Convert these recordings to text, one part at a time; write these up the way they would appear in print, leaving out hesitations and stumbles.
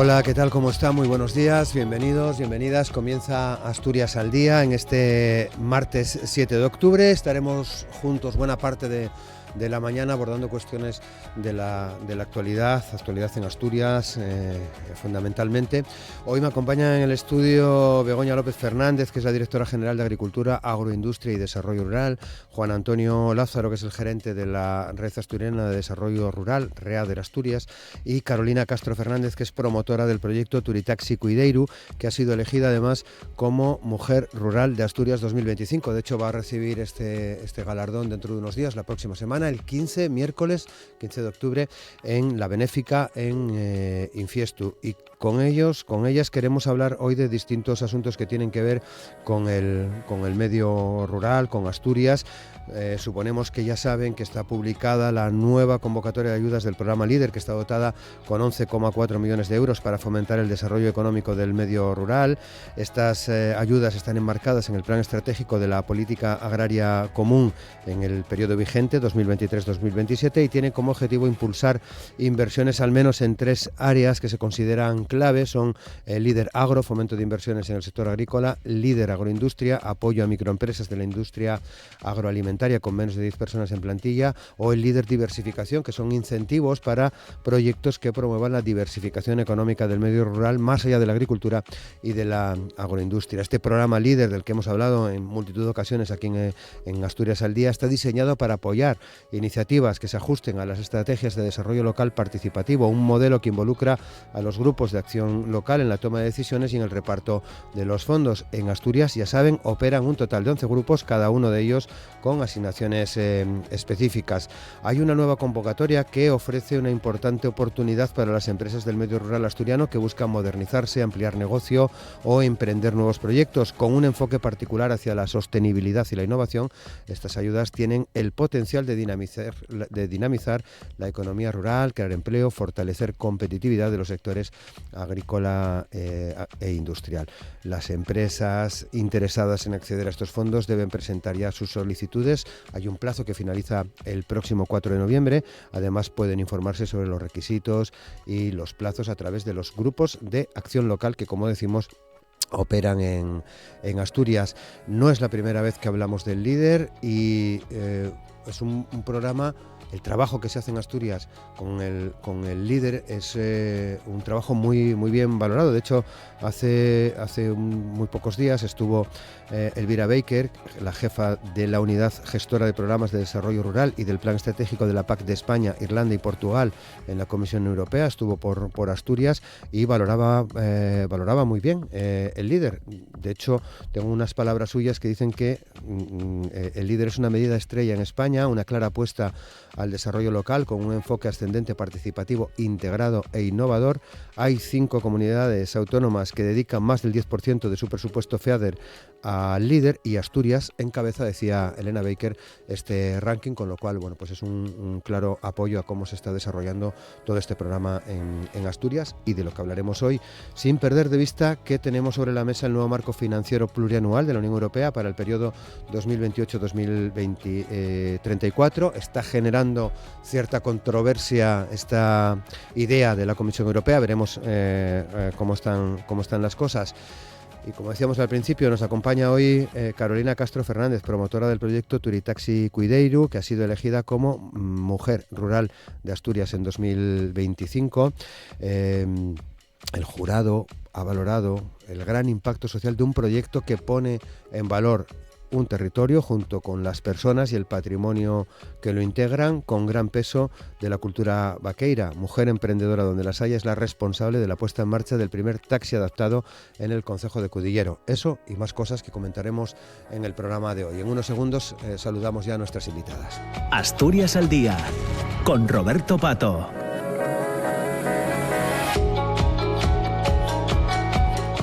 Hola, ¿qué tal? ¿Cómo está? Muy buenos días, bienvenidos, bienvenidas. Comienza Asturias al Día en este martes 7 de octubre. Estaremos juntos buena parte de la mañana abordando cuestiones de la actualidad en Asturias, fundamentalmente. Hoy me acompaña en el estudio Begoña López Fernández, que es la directora general de Agricultura, Agroindustria y Desarrollo Rural, Juan Antonio Lázaro, que es el gerente de la Red Asturiana de Desarrollo Rural, READER Asturias, y Carolina Castro Fernández, que es promotora del proyecto Turitaxi Cuideiru, que ha sido elegida además como Mujer Rural de Asturias 2025. De hecho, va a recibir este galardón dentro de unos días, la próxima semana, el miércoles 15 de octubre, en la Benéfica en Infiestu. Y con ellas queremos hablar hoy de distintos asuntos que tienen que ver con el medio rural, con Asturias. Suponemos que ya saben que está publicada la nueva convocatoria de ayudas del programa LEADER, que está dotada con 11,4 millones de euros para fomentar el desarrollo económico del medio rural. Estas ayudas están enmarcadas en el Plan Estratégico de la Política Agraria Común en el periodo vigente 2023-2027 y tiene como objetivo impulsar inversiones al menos en 3 áreas que se consideran clave. Son el LEADER Agro, fomento de inversiones en el sector agrícola; LEADER Agroindustria, apoyo a microempresas de la industria agroalimentaria con menos de 10 personas en plantilla; o el LEADER Diversificación, que son incentivos para proyectos que promuevan la diversificación económica del medio rural más allá de la agricultura y de la agroindustria. Este programa LEADER, del que hemos hablado en multitud de ocasiones aquí en Asturias al Día, está diseñado para apoyar iniciativas que se ajusten a las estrategias de desarrollo local participativo, un modelo que involucra a los grupos de acción local en la toma de decisiones y en el reparto de los fondos. En Asturias, ya saben, operan un total de 11 grupos, cada uno de ellos con asignaciones específicas. Hay una nueva convocatoria que ofrece una importante oportunidad para las empresas del medio rural asturiano que buscan modernizarse, ampliar negocio o emprender nuevos proyectos con un enfoque particular hacia la sostenibilidad y la innovación. Estas ayudas tienen el potencial de dinamizar la economía rural, crear empleo, fortalecer competitividad de los sectores agrícola e industrial. Las empresas interesadas en acceder a estos fondos deben presentar ya sus solicitudes. Hay un plazo que finaliza el próximo 4 de noviembre. Además, pueden informarse sobre los requisitos y los plazos a través de los grupos de acción local que, como decimos, operan en Asturias. No es la primera vez que hablamos del LEADER y es un programa. El trabajo que se hace en Asturias con el LEADER es un trabajo muy, muy bien valorado. De hecho, hace muy pocos días estuvo Elvira Baker, la jefa de la Unidad Gestora de Programas de Desarrollo Rural y del Plan Estratégico de la PAC de España, Irlanda y Portugal en la Comisión Europea. Estuvo por Asturias y valoraba muy bien el LEADER. De hecho, tengo unas palabras suyas que dicen que el LEADER es una medida estrella en España, una clara apuesta al desarrollo local con un enfoque ascendente, participativo, integrado e innovador. Hay 5 comunidades autónomas que dedican más del 10% de su presupuesto FEADER al LEADER y Asturias encabeza, decía Elena Baker, este ranking, con lo cual, bueno, pues es un claro apoyo a cómo se está desarrollando todo este programa en Asturias, y de lo que hablaremos hoy, sin perder de vista que tenemos sobre la mesa el nuevo marco financiero plurianual de la Unión Europea para el periodo 2028-2034. Está generando cierta controversia esta idea de la Comisión Europea. Veremos cómo están las cosas. Y como decíamos al principio, nos acompaña hoy Carolina Castro Fernández, promotora del proyecto Turitaxi Cuideiru, que ha sido elegida como Mujer Rural de Asturias en 2025. El jurado ha valorado el gran impacto social de un proyecto que pone en valor un territorio junto con las personas y el patrimonio que lo integran, con gran peso de la cultura vaqueira. Mujer emprendedora donde las haya es la responsable de la puesta en marcha del primer taxi adaptado en el concejo de Cudillero. Eso y más cosas que comentaremos en el programa de hoy. En unos segundos saludamos ya a nuestras invitadas. Asturias al Día, con Roberto Pato.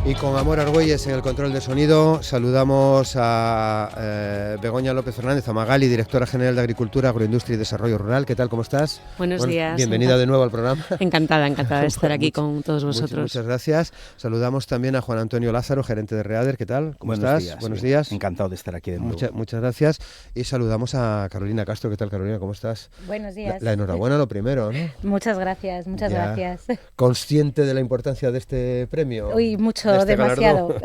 Y con Amor Argüelles en el control de sonido, saludamos a Begoña López Fernández, a Magali, directora general de Agricultura, Agroindustria y Desarrollo Rural. ¿Qué tal? ¿Cómo estás? Buenos días. Bienvenida de nuevo al programa. Encantada de estar aquí con todos vosotros. Muchas gracias. Saludamos también a Juan Antonio Lázaro, gerente de Reader. ¿Qué tal? ¿Cómo estás? Buenos días. Encantado de estar aquí de nuevo. Muchas gracias. Y saludamos a Carolina Castro. ¿Qué tal, Carolina? ¿Cómo estás? Buenos días. La enhorabuena lo primero, ¿no? Muchas gracias, gracias. ¿Consciente de la importancia de este premio? Uy, mucho, de este demasiado.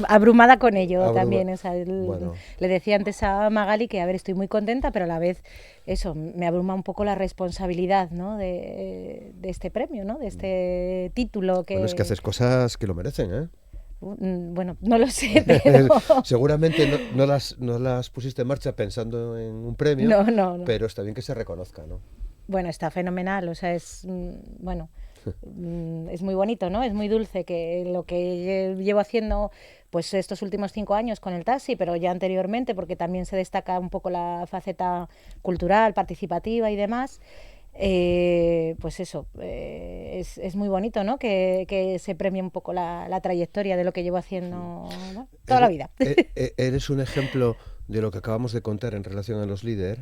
Abrumada con ello también. O sea, bueno. Le decía antes a Magali que, a ver, estoy muy contenta, pero a la vez, eso, me abruma un poco la responsabilidad, ¿no? de este premio, ¿no? De este título que... Bueno, es que haces cosas que lo merecen, ¿eh? Bueno, no lo sé, pero... Seguramente no las pusiste en marcha pensando en un premio, no. Pero está bien que se reconozca, ¿no? Bueno, está fenomenal, o sea, es muy bonito, ¿no? Es muy dulce que lo que llevo haciendo pues estos últimos 5 años con el taxi, pero ya anteriormente, porque también se destaca un poco la faceta cultural, participativa y demás. Pues eso, es muy bonito, ¿no? Que se premie un poco la trayectoria de lo que llevo haciendo, ¿no? Toda la vida. Eres un ejemplo de lo que acabamos de contar en relación a los líderes.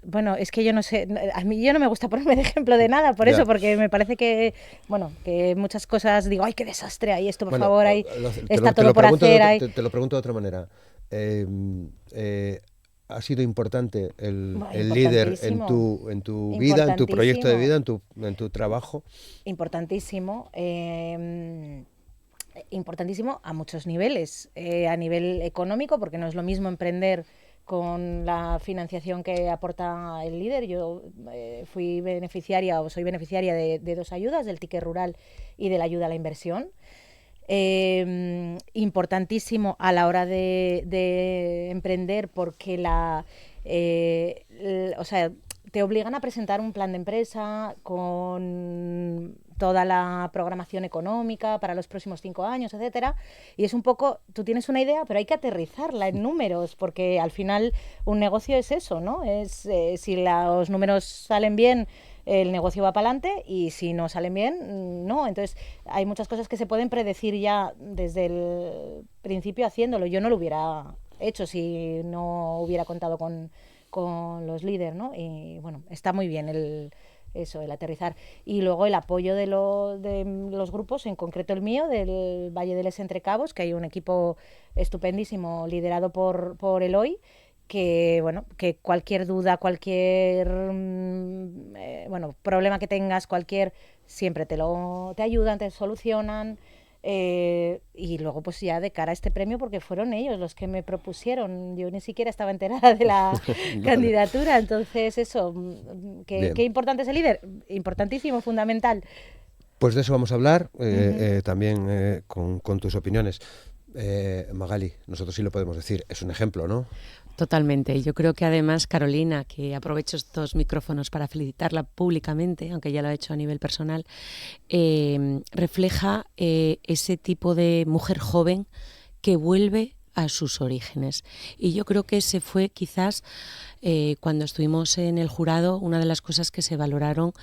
Bueno, es que yo no sé, a mí yo no me gusta ponerme de ejemplo de nada, por eso, porque me parece que, bueno, que muchas cosas digo, ¡ay, qué desastre! Ahí esto, por favor, ahí está todo por hacer. Te lo pregunto de otra manera. ¿Ha sido importante el líder en tu vida, en tu proyecto de vida, en tu trabajo? Importantísimo. Importantísimo a muchos niveles. A nivel económico, porque no es lo mismo emprender con la financiación que aporta el líder. Yo soy beneficiaria de 2 ayudas, del ticket rural y de la ayuda a la inversión. Importantísimo a la hora de emprender, porque o sea, te obligan a presentar un plan de empresa con toda la programación económica para los próximos 5 años, etcétera, y es un poco, tú tienes una idea, pero hay que aterrizarla en números, porque al final un negocio es eso, ¿no? Es si los números salen bien, el negocio va para adelante, y si no salen bien, no. Entonces hay muchas cosas que se pueden predecir ya desde el principio haciéndolo. Yo no lo hubiera hecho si no hubiera contado con los líderes, ¿no? Y bueno, está muy bien el aterrizar. Y luego el apoyo de los grupos, en concreto el mío, del Valle de Les Entrecabos, que hay un equipo estupendísimo liderado por Eloy, que bueno, que cualquier duda, cualquier problema que tengas, siempre te ayudan, te solucionan. Y luego pues ya de cara a este premio, porque fueron ellos los que me propusieron, yo ni siquiera estaba enterada de la candidatura, entonces eso, ¿qué importante es el líder? Importantísimo, fundamental. Pues de eso vamos a hablar, también con tus opiniones. Magali, nosotros sí lo podemos decir, es un ejemplo, ¿no? Totalmente. Yo creo que además Carolina, que aprovecho estos micrófonos para felicitarla públicamente, aunque ya lo ha hecho a nivel personal, refleja ese tipo de mujer joven que vuelve a sus orígenes. Y yo creo que ese fue quizás cuando estuvimos en el jurado una de las cosas que se valoraron,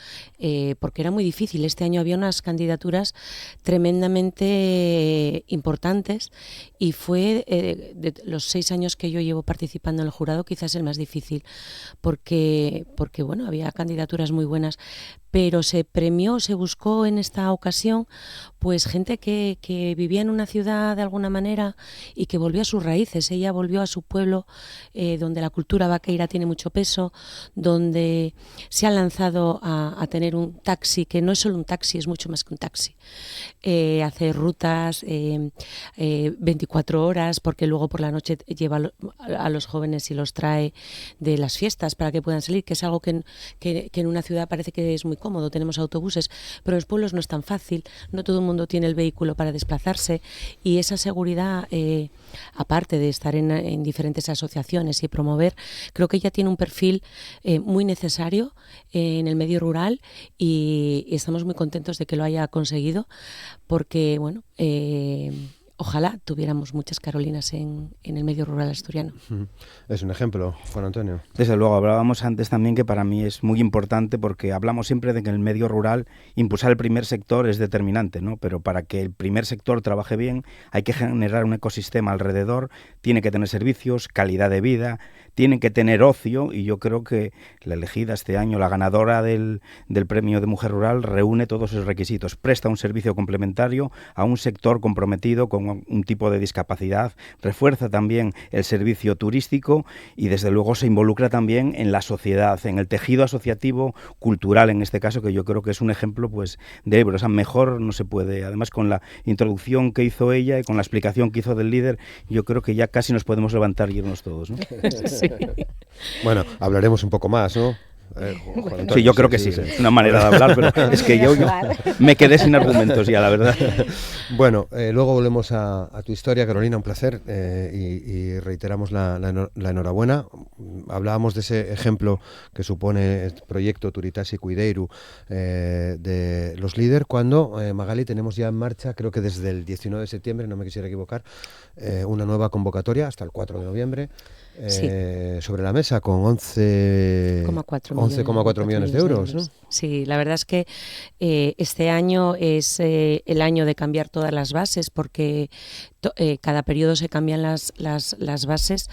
porque era muy difícil. Este año había unas candidaturas tremendamente importantes y fue de los 6 años que yo llevo participando en el jurado quizás el más difícil, porque bueno, había candidaturas muy buenas, pero se premió, se buscó en esta ocasión pues gente que vivía en una ciudad de alguna manera y que volvió a sus raíces. Ella volvió a su pueblo, donde la cultura vaqueira tiene mucho peso, donde se ha lanzado a tener un taxi, que no es solo un taxi, es mucho más que un taxi. Hace rutas 24 horas, porque luego por la noche lleva a los jóvenes y los trae de las fiestas para que puedan salir, que es algo que en una ciudad parece que es muy cómodo, tenemos autobuses, pero en los pueblos no es tan fácil, no todo el mundo tiene el vehículo para desplazarse, y esa seguridad, aparte de estar en diferentes asociaciones y promover, creo que ella tiene un perfil muy necesario en el medio rural, y estamos muy contentos de que lo haya conseguido, porque bueno, ojalá tuviéramos muchas Carolinas en el medio rural asturiano. Es un ejemplo, Juan Antonio. Desde luego, hablábamos antes también que para mí es muy importante, porque hablamos siempre de que en el medio rural impulsar el primer sector es determinante, ¿no? Pero para que el primer sector trabaje bien hay que generar un ecosistema alrededor, tiene que tener servicios, calidad de vida, tienen que tener ocio, y yo creo que la elegida este año, la ganadora del Premio de Mujer Rural, reúne todos esos requisitos. Presta un servicio complementario a un sector comprometido con un tipo de discapacidad, refuerza también el servicio turístico y desde luego se involucra también en la sociedad, en el tejido asociativo, cultural en este caso, que yo creo que es un ejemplo pues de Ebro. O sea, mejor no se puede. Además, con la introducción que hizo ella y con la explicación que hizo del líder, yo creo que ya casi nos podemos levantar y irnos todos, ¿no? Sí. Bueno, hablaremos un poco más, ¿no? Juan Antonio, sí, yo creo que sí. Es una manera de hablar, pero es que yo me quedé sin argumentos ya, la verdad. Bueno, luego volvemos a tu historia, Carolina, un placer, y reiteramos la enhorabuena. Hablábamos de ese ejemplo que supone el proyecto Turitasi Cuideiru de los líderes, cuando, Magali, tenemos ya en marcha, creo que desde el 19 de septiembre, no me quisiera equivocar, una nueva convocatoria hasta el 4 de noviembre. Sí. Sobre la mesa con 11,4 millones de euros, ¿no? Sí, la verdad es que este año es el año de cambiar todas las bases, porque cada periodo se cambian las bases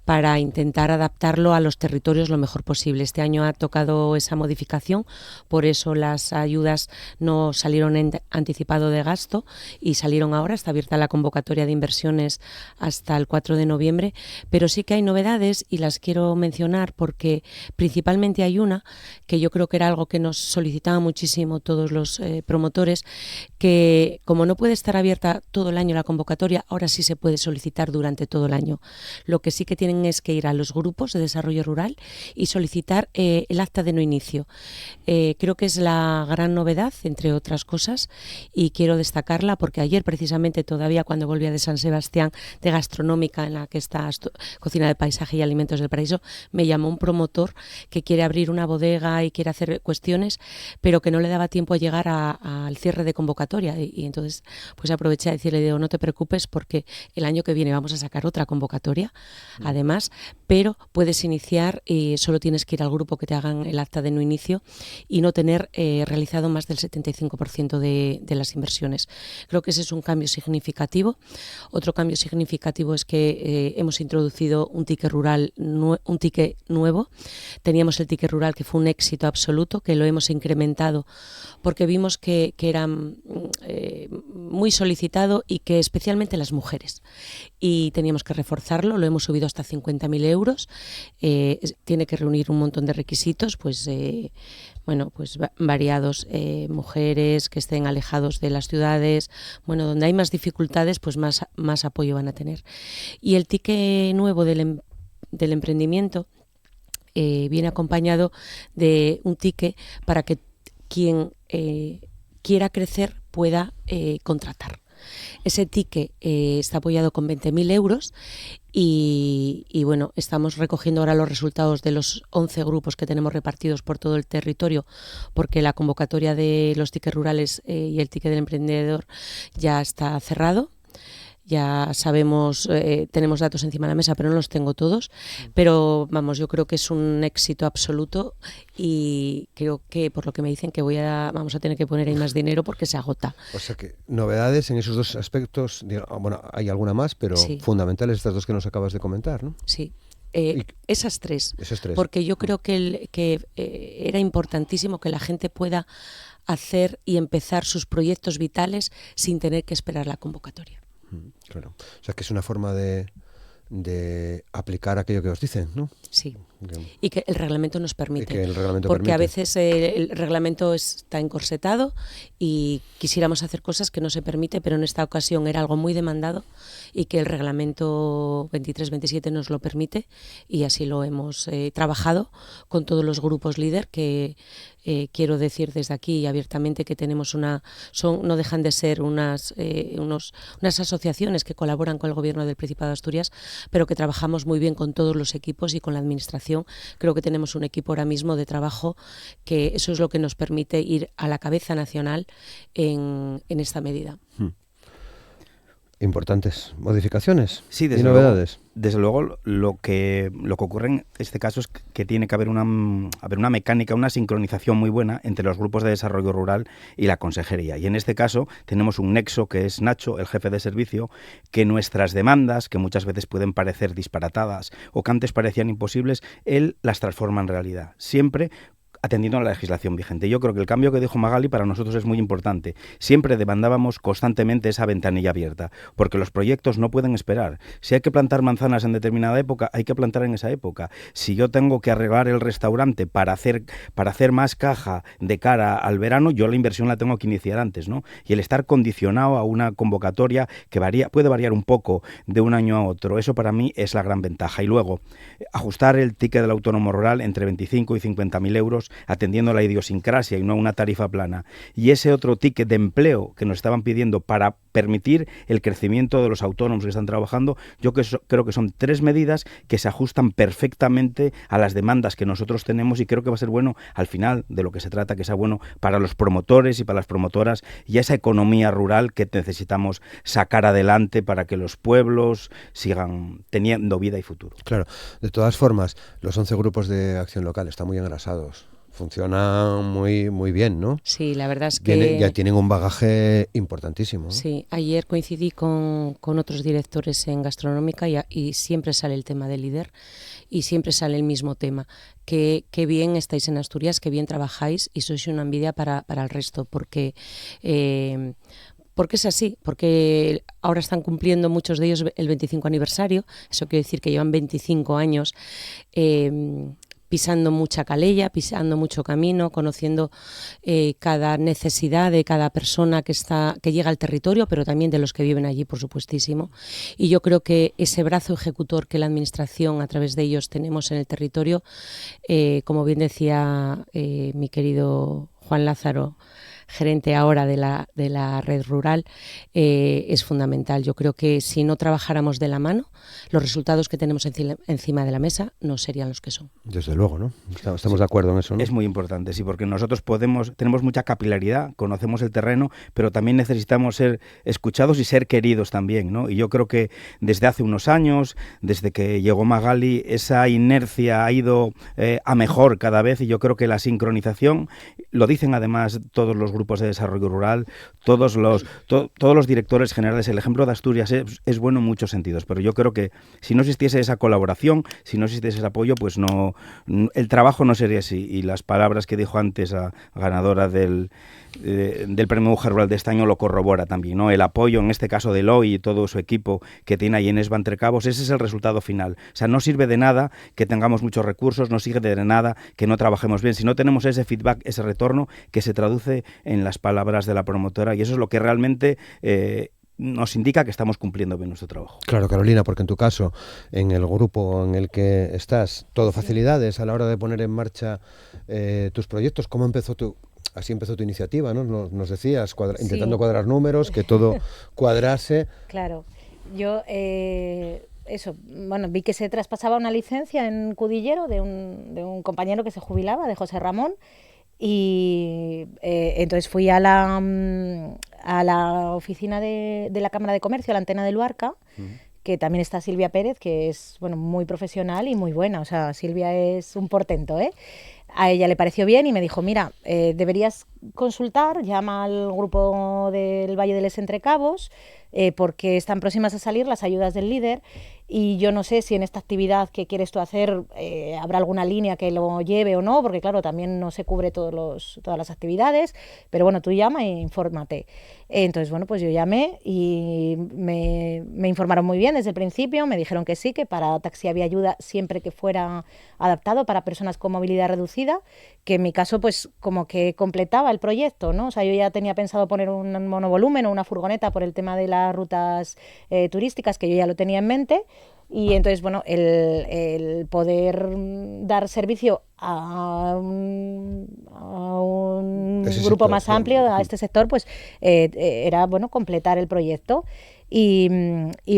para intentar adaptarlo a los territorios lo mejor posible. Este año ha tocado esa modificación, por eso las ayudas no salieron en anticipado de gasto y salieron ahora. Está abierta la convocatoria de inversiones hasta el 4 de noviembre, pero sí que hay novedades y las quiero mencionar porque principalmente hay una que yo creo que era algo que nos solicitaban muchísimo todos los promotores, que como no puede estar abierta todo el año la convocatoria, ahora sí se puede solicitar durante todo el año. Lo que sí que tienen es que ir a los grupos de desarrollo rural y solicitar el acta de no inicio. Creo que es la gran novedad, entre otras cosas, y quiero destacarla porque ayer precisamente, todavía cuando volvía de San Sebastián, de gastronómica, en la que está Cocina de Paisaje y Alimentos del Paraíso, me llamó un promotor que quiere abrir una bodega y quiere hacer cuestiones, pero que no le daba tiempo a llegar al cierre de convocatoria, y entonces pues aproveché a decirle, digo, no te preocupes porque el año que viene vamos a sacar otra convocatoria, además, pero puedes iniciar y solo tienes que ir al grupo que te hagan el acta de no inicio y no tener realizado más del 75% de las inversiones. Creo que ese es un cambio significativo. Otro cambio significativo es que hemos introducido un ticket rural, un ticket nuevo. Teníamos el ticket rural, que fue un éxito absoluto, que lo hemos incrementado porque vimos que era muy solicitado y que especialmente las mujeres. Y teníamos que reforzarlo, lo hemos subido hasta 50.000 euros. Tiene que reunir un montón de requisitos, pues variados, mujeres que estén alejados de las ciudades, donde hay más dificultades, pues más apoyo van a tener. Y el ticket nuevo del emprendimiento viene acompañado de un ticket para que quien quiera crecer pueda contratar. Ese ticket está apoyado con 20.000 euros y estamos recogiendo ahora los resultados de los 11 grupos que tenemos repartidos por todo el territorio, porque la convocatoria de los tickets rurales y el ticket del emprendedor ya está cerrado. Ya sabemos, tenemos datos encima de la mesa, pero no los tengo todos. Pero yo creo que es un éxito absoluto y creo que, por lo que me dicen, que vamos a tener que poner ahí más dinero porque se agota. O sea que novedades en esos dos aspectos, hay alguna más, pero sí, fundamentales estas dos que nos acabas de comentar, ¿no? Sí. Esas tres. Porque yo creo que era importantísimo que la gente pueda hacer y empezar sus proyectos vitales sin tener que esperar la convocatoria. Claro. O sea que es una forma de aplicar aquello que os dicen, ¿no? Sí. Y que el reglamento nos permite. Porque permite. A veces el reglamento está encorsetado y quisiéramos hacer cosas que no se permite, pero en esta ocasión era algo muy demandado y que el reglamento 23-27 nos lo permite, y así lo hemos trabajado con todos los grupos líder, que quiero decir desde aquí abiertamente que tenemos no dejan de ser unas asociaciones que colaboran con el Gobierno del Principado de Asturias, pero que trabajamos muy bien con todos los equipos y con la administración. Creo que tenemos un equipo ahora mismo de trabajo que eso es lo que nos permite ir a la cabeza nacional en esta medida. Importantes modificaciones Sí, y novedades. Desde luego, lo que ocurre en este caso es que tiene que haber una mecánica, una sincronización muy buena entre los grupos de desarrollo rural y la consejería. Y en este caso tenemos un nexo que es Nacho, el jefe de servicio, que nuestras demandas, que muchas veces pueden parecer disparatadas o que antes parecían imposibles, él las transforma en realidad. Siempre atendiendo a la legislación vigente. Yo creo que el cambio que dijo Magali para nosotros es muy importante. Siempre demandábamos constantemente esa ventanilla abierta, porque los proyectos no pueden esperar. Si hay que plantar manzanas en determinada época, hay que plantar en esa época. Si yo tengo que arreglar el restaurante para hacer más caja de cara al verano, yo la inversión la tengo que iniciar antes, ¿no? Y el estar condicionado a una convocatoria que puede variar un poco de un año a otro, eso para mí es la gran ventaja. Y luego, ajustar el ticket del autónomo rural entre 25 y 50.000 euros, atendiendo a la idiosincrasia y no a una tarifa plana. Y ese otro ticket de empleo que nos estaban pidiendo para permitir el crecimiento de los autónomos que están trabajando, yo creo que son 3 medidas que se ajustan perfectamente a las demandas que nosotros tenemos y creo que va a ser bueno al final de lo que se trata, que sea bueno para los promotores y para las promotoras y esa economía rural que necesitamos sacar adelante para que los pueblos sigan teniendo vida y futuro. Claro, de todas formas, los 11 grupos de acción local están muy engrasados. Funciona muy muy bien, ¿no? Sí, la verdad es que... Ya tienen un bagaje importantísimo, ¿no? Sí, ayer coincidí con otros directores en gastronómica y siempre sale el tema del líder y siempre sale el mismo tema. Que bien estáis en Asturias, que bien trabajáis y sois una envidia para el resto, porque es así, porque ahora están cumpliendo muchos de ellos el 25 aniversario, eso quiere decir que llevan 25 años pisando mucha calella, pisando mucho camino, conociendo cada necesidad de cada persona que llega al territorio, pero también de los que viven allí, por supuestísimo. Y yo creo que ese brazo ejecutor que la Administración, a través de ellos, tenemos en el territorio, como bien decía mi querido Juan Lázaro, gerente ahora de la red rural, es fundamental. Yo creo que si no trabajáramos de la mano, los resultados que tenemos encima de la mesa no serían los que son. Desde luego, ¿no? Estamos de acuerdo en eso, ¿no? Es muy importante, sí, porque nosotros tenemos mucha capilaridad, conocemos el terreno, pero también necesitamos ser escuchados y ser queridos también, ¿no? Y yo creo que desde hace unos años, desde que llegó Magali, esa inercia ha ido a mejor cada vez y yo creo que la sincronización, lo dicen además todos los grupos de desarrollo rural, todos los directores generales, el ejemplo de Asturias es bueno en muchos sentidos, pero yo creo que si no existiese esa colaboración, si no existiese ese apoyo, pues no, el trabajo no sería así. Y las palabras que dijo antes la ganadora del Premio Mujer Rural de este año lo corrobora también, ¿no? El apoyo, en este caso de Eloy y todo su equipo que tiene ahí en Esba Entre Cabos, ese es el resultado final. O sea, no sirve de nada que tengamos muchos recursos, no sirve de nada que no trabajemos bien, si no tenemos ese feedback, ese retorno que se traduce en las palabras de la promotora, y eso es lo que realmente nos indica que estamos cumpliendo bien nuestro trabajo. Claro, Carolina, porque en tu caso, en el grupo en el que estás, todo facilidades a la hora de poner en marcha tus proyectos. ¿Cómo empezó Así empezó tu iniciativa, ¿no? Nos decías, intentando cuadrar números, que todo cuadrase. Claro, yo vi que se traspasaba una licencia en Cudillero de un compañero que se jubilaba, de José Ramón, y entonces fui a la oficina de la Cámara de Comercio, a la antena de Luarca, que también está Silvia Pérez, que es muy profesional y muy buena. O sea, Silvia es un portento, ¿eh? A ella le pareció bien y me dijo, mira, deberías consultar, llama al grupo del Valle de Les Entrecabos, porque están próximas a salir las ayudas del líder y yo no sé si en esta actividad que quieres tú hacer habrá alguna línea que lo lleve o no, porque claro, también no se cubre todas las actividades, pero bueno, tú llama e infórmate. Entonces, bueno, pues yo llamé y me informaron muy bien desde el principio, me dijeron que sí, que para taxi había ayuda siempre que fuera adaptado para personas con movilidad reducida, que en mi caso pues como que completaba el proyecto, ¿no? O sea, yo ya tenía pensado poner un monovolumen o una furgoneta por el tema de las rutas turísticas, que yo ya lo tenía en mente. Y entonces, bueno, el poder dar servicio a un grupo más amplio, a este sector, pues era, bueno, completar el proyecto. Y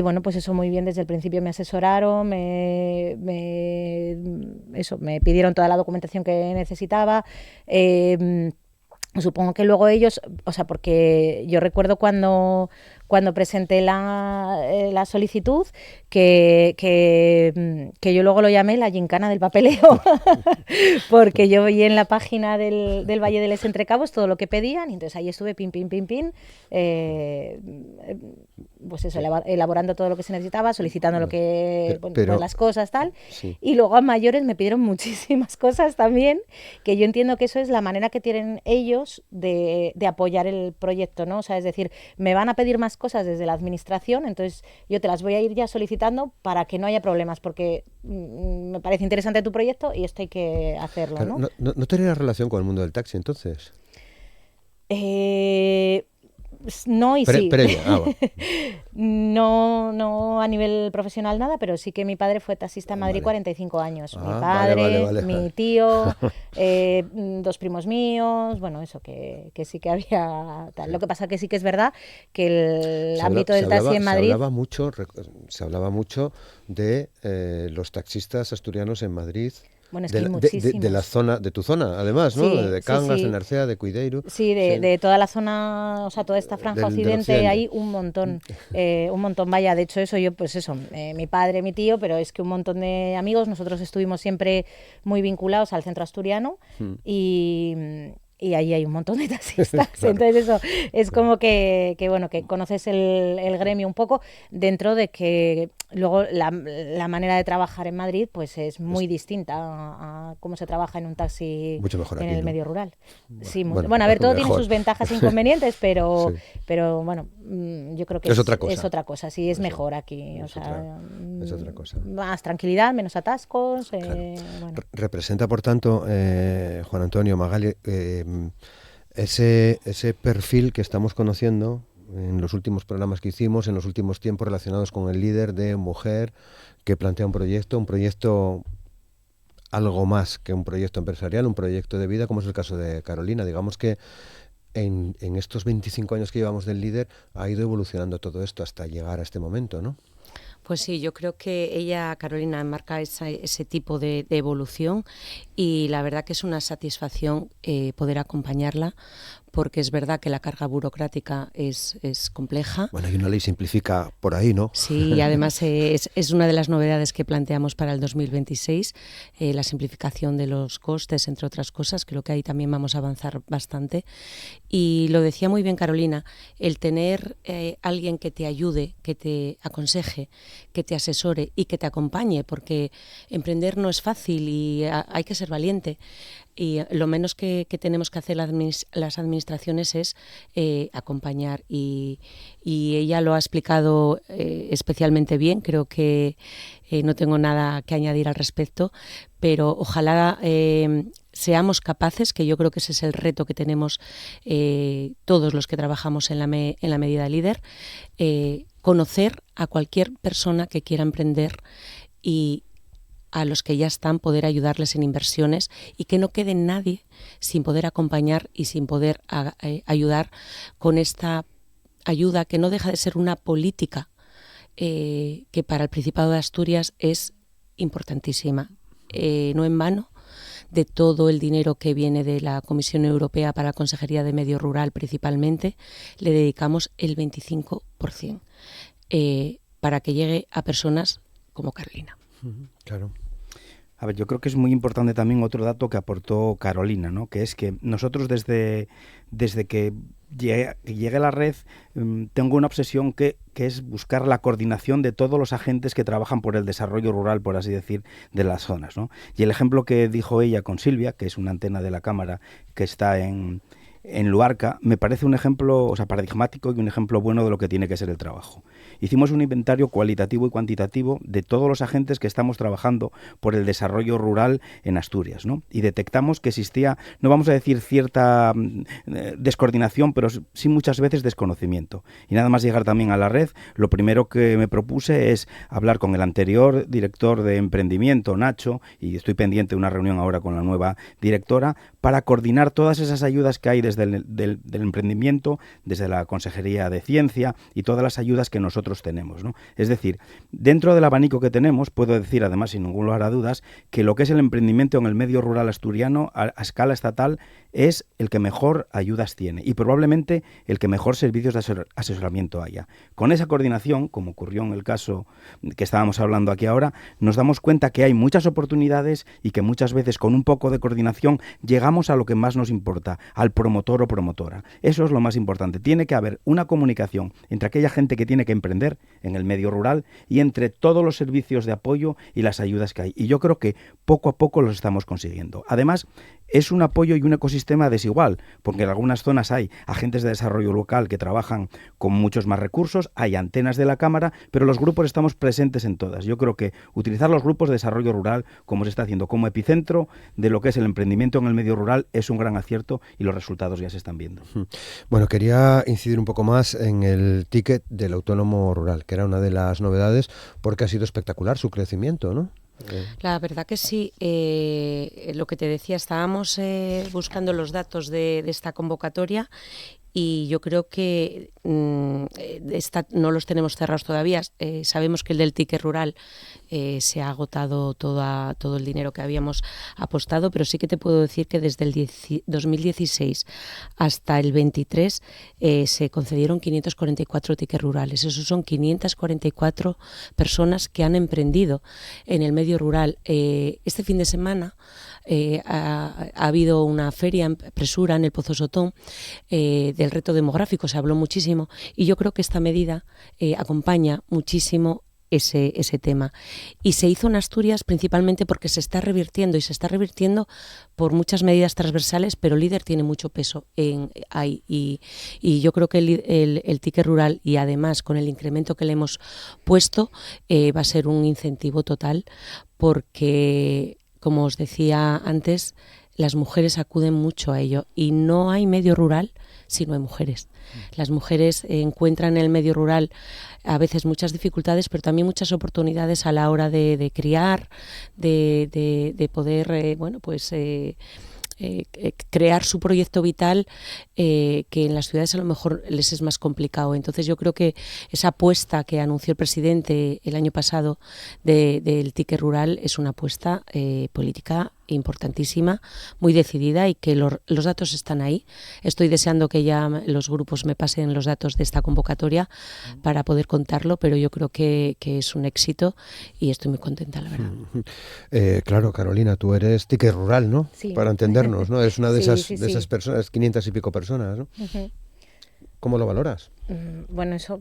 bueno, pues eso muy bien, desde el principio me asesoraron, me pidieron toda la documentación que necesitaba. Supongo que luego ellos, o sea, porque yo recuerdo cuando cuando presenté la solicitud, que yo luego lo llamé la gincana del papeleo, porque yo vi en la página del Valle de Les Entrecabos todo lo que pedían, y entonces ahí estuve pin, pues eso, elaborando todo lo que se necesitaba, solicitando lo que, todas las cosas, tal, sí. Y luego a mayores me pidieron muchísimas cosas también, que yo entiendo que eso es la manera que tienen ellos de apoyar el proyecto, ¿no? O sea, es decir, me van a pedir más cosas desde la administración, entonces yo te las voy a ir ya solicitando para que no haya problemas, porque me parece interesante tu proyecto y esto hay que hacerlo, Claro, ¿no? ¿No tenía relación con el mundo del taxi entonces? No y sí. Previa, bueno. No a nivel profesional nada, pero sí que mi padre fue taxista en Madrid 45 años. Mi padre, mi tío, 2 primos míos, bueno, eso que sí que había tal. Lo que pasa que sí que es verdad que el ámbito del taxi en Madrid... Se hablaba mucho de los taxistas asturianos en Madrid. Bueno, es que hay muchísimos. De la zona, de tu zona, además, ¿no? Sí, de Cangas, sí. de Narcea, de Cuideiru. Sí, de toda la zona, o sea, toda esta franja occidente hay un montón, vaya, de hecho eso, mi padre, mi tío, pero es que un montón de amigos, nosotros estuvimos siempre muy vinculados al centro asturiano y ahí hay un montón de taxistas, claro. Entonces eso es como que conoces el gremio un poco, dentro de que luego la manera de trabajar en Madrid pues es muy distinta a cómo se trabaja en un taxi mucho mejor en aquí, el ¿no? medio rural. Sí, bueno, a ver, todo mejor. tiene sus ventajas e inconvenientes, pero, sí. pero bueno, yo creo que es otra cosa. Es otra cosa, sí, es mejor aquí. Es otra cosa. Más tranquilidad, menos atascos. Claro. Bueno. Representa, por tanto, Juan Antonio, Magali, ese perfil que estamos conociendo en los últimos programas que hicimos, en los últimos tiempos relacionados con el líder de mujer que plantea un proyecto algo más que un proyecto empresarial, un proyecto de vida, como es el caso de Carolina. Digamos que en estos 25 años que llevamos del líder ha ido evolucionando todo esto hasta llegar a este momento, ¿no? Pues sí, yo creo que ella, Carolina, marca ese tipo de evolución y la verdad que es una satisfacción poder acompañarla, porque es verdad que la carga burocrática es compleja. Bueno, y una ley simplifica por ahí, ¿no? Sí, y además es una de las novedades que planteamos para el 2026, la simplificación de los costes, entre otras cosas. Creo que ahí también vamos a avanzar bastante. Y lo decía muy bien Carolina, el tener alguien que te ayude, que te aconseje, que te asesore y que te acompañe, porque emprender no es fácil y hay que ser valiente. Y lo menos que tenemos que hacer las administraciones es acompañar y ella lo ha explicado especialmente bien. Creo que no tengo nada que añadir al respecto, pero ojalá seamos capaces, que yo creo que ese es el reto que tenemos todos los que trabajamos en la medida líder, conocer a cualquier persona que quiera emprender y a los que ya están, poder ayudarles en inversiones y que no quede nadie sin poder acompañar y sin poder ayudar con esta ayuda que no deja de ser una política que para el Principado de Asturias es importantísima. No en vano, de todo el dinero que viene de la Comisión Europea para la Consejería de Medio Rural principalmente, le dedicamos el 25% para que llegue a personas como Carolina. Claro. A ver, yo creo que es muy importante también otro dato que aportó Carolina, ¿no? Que es que nosotros desde que llegué a la red tengo una obsesión que es buscar la coordinación de todos los agentes que trabajan por el desarrollo rural, por así decir, de las zonas, ¿no? Y el ejemplo que dijo ella con Silvia, que es una antena de la Cámara que está en Luarca, me parece un ejemplo, paradigmático y un ejemplo bueno de lo que tiene que ser el trabajo. Hicimos un inventario cualitativo y cuantitativo de todos los agentes que estamos trabajando por el desarrollo rural en Asturias, ¿no? Y detectamos que existía, no vamos a decir cierta descoordinación, pero sí muchas veces desconocimiento. Y nada más llegar también a la red, lo primero que me propuse es hablar con el anterior director de emprendimiento, Nacho, y estoy pendiente de una reunión ahora con la nueva directora, para coordinar todas esas ayudas que hay desde desde del emprendimiento, desde la Consejería de Ciencia y todas las ayudas que nosotros tenemos, ¿no? Es decir, dentro del abanico que tenemos, puedo decir, además, sin ningún lugar a dudas, que lo que es el emprendimiento en el medio rural asturiano a escala estatal es el que mejor ayudas tiene y probablemente el que mejor servicios de asesoramiento haya. Con esa coordinación, como ocurrió en el caso que estábamos hablando aquí ahora, nos damos cuenta que hay muchas oportunidades y que muchas veces con un poco de coordinación llegamos a lo que más nos importa, al promotor o promotora. Eso es lo más importante. Tiene que haber una comunicación entre aquella gente que tiene que emprender en el medio rural y entre todos los servicios de apoyo y las ayudas que hay. Y yo creo que poco a poco los estamos consiguiendo. Además, es un apoyo y un ecosistema desigual, porque en algunas zonas hay agentes de desarrollo local que trabajan con muchos más recursos, hay antenas de la Cámara, pero los grupos estamos presentes en todas. Yo creo que utilizar los grupos de desarrollo rural, como se está haciendo, como epicentro de lo que es el emprendimiento en el medio rural, es un gran acierto y los resultados ya se están viendo. Bueno, quería incidir un poco más en el ticket del autónomo rural, que era una de las novedades, porque ha sido espectacular su crecimiento, ¿no? La verdad que sí. Lo que te decía, estábamos buscando los datos de esta convocatoria y yo creo que no los tenemos cerrados todavía. Sabemos que el del ticket rural se ha agotado todo el dinero que habíamos apostado, pero sí que te puedo decir que desde el 2016 hasta el 23 se concedieron 544 tickets rurales. Esos son 544 personas que han emprendido en el medio rural. Este fin de semana ha habido una feria en Presura, en el Pozo Sotón, del reto demográfico, se habló muchísimo y yo creo que esta medida acompaña muchísimo ese tema. Y se hizo en Asturias principalmente porque se está revirtiendo y se está revirtiendo por muchas medidas transversales, pero Líder tiene mucho peso ahí y yo creo que el ticket rural y además con el incremento que le hemos puesto va a ser un incentivo total porque, como os decía antes, las mujeres acuden mucho a ello y no hay medio rural si no hay mujeres. Las mujeres encuentran en el medio rural a veces muchas dificultades, pero también muchas oportunidades a la hora de criar, de poder, crear su proyecto vital, que en las ciudades a lo mejor les es más complicado. Entonces yo creo que esa apuesta que anunció el presidente el año pasado del ticket rural es una apuesta política importantísima, muy decidida y que los datos están ahí. Estoy deseando que ya los grupos me pasen los datos de esta convocatoria para poder contarlo, pero yo creo que es un éxito y estoy muy contenta, la verdad. Claro, Carolina, tú eres ticket rural, ¿no? Sí. Para entendernos, ¿no? Eres una de Sí. esas personas, 500 y pico personas, ¿no? Uh-huh. ¿Cómo lo valoras? Bueno, eso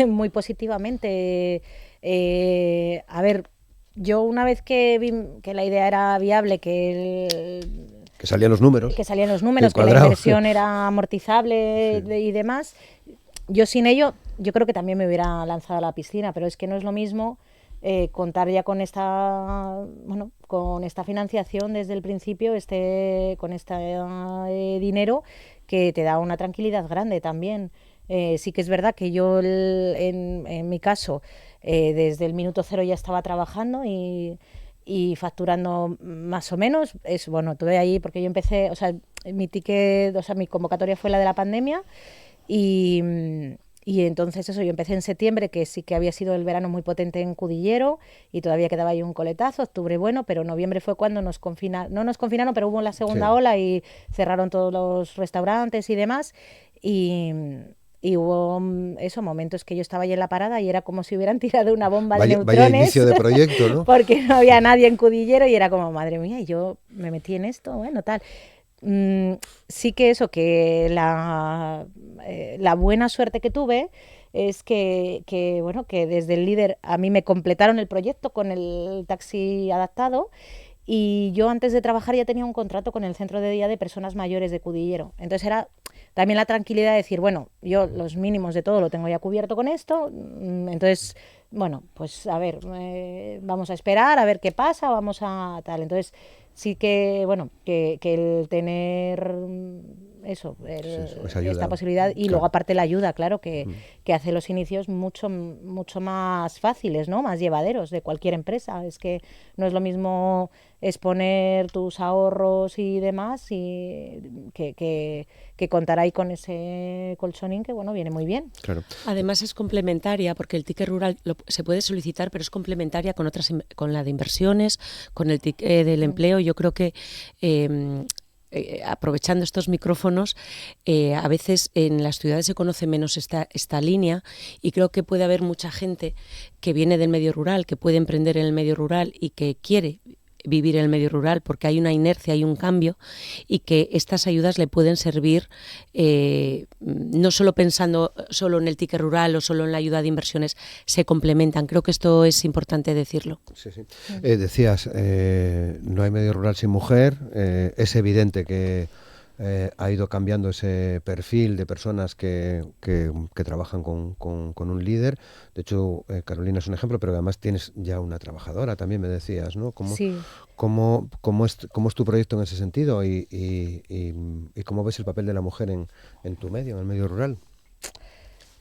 muy positivamente. A ver, yo una vez que vi que la idea era viable, que salían los números. Que la inversión era amortizable y demás, yo sin ello, yo creo que también me hubiera lanzado a la piscina, pero es que no es lo mismo contar ya con esta financiación desde el principio, con este dinero que te da una tranquilidad grande también. Sí que es verdad que yo en mi caso desde el minuto cero ya estaba trabajando y facturando más o menos. Tuve ahí porque yo empecé, mi convocatoria fue la de la pandemia y entonces yo empecé en septiembre, que sí que había sido el verano muy potente en Cudillero y todavía quedaba ahí un coletazo, octubre bueno, pero noviembre fue cuando no nos confinaron, pero hubo la segunda ola y cerraron todos los restaurantes y demás y hubo momentos que yo estaba ahí en la parada y era como si hubieran tirado una bomba de neutrones. Vaya inicio de proyecto, ¿no? Porque no había nadie en Cudillero y era como, madre mía, y yo me metí en esto, bueno, tal. Sí que la buena suerte que tuve es que desde el Líder a mí me completaron el proyecto con el taxi adaptado y yo antes de trabajar ya tenía un contrato con el centro de día de personas mayores de Cudillero. Entonces era también la tranquilidad de decir, bueno, yo los mínimos de todo lo tengo ya cubierto con esto, entonces, bueno, pues a ver, vamos a esperar a ver qué pasa, vamos a tal. Entonces sí que, que el tener eso, esa ayuda. esta posibilidad y Claro. luego aparte la ayuda, claro, que hace los inicios mucho más fáciles, ¿no? Más llevaderos de cualquier empresa. Es que no es lo mismo exponer tus ahorros y demás y que contar ahí con ese colchonín que, bueno, viene muy bien. Claro. Además es complementaria porque el ticket rural se puede solicitar, pero es complementaria con con la de inversiones, con el ticket del empleo. Yo creo que aprovechando estos micrófonos, a veces en las ciudades se conoce menos esta línea y creo que puede haber mucha gente que viene del medio rural, que puede emprender en el medio rural y que quiere vivir en el medio rural porque hay una inercia, hay un cambio y que estas ayudas le pueden servir no solo pensando solo en el ticket rural o solo en la ayuda de inversiones, se complementan. Creo que esto es importante decirlo. Sí, sí. Decías, no hay medio rural sin mujer, es evidente que ha ido cambiando ese perfil de personas que trabajan con un líder. De hecho, Carolina es un ejemplo, pero además tienes ya una trabajadora, también me decías, ¿no? Sí. ¿Cómo es tu proyecto en ese sentido y cómo ves el papel de la mujer en tu medio, en el medio rural?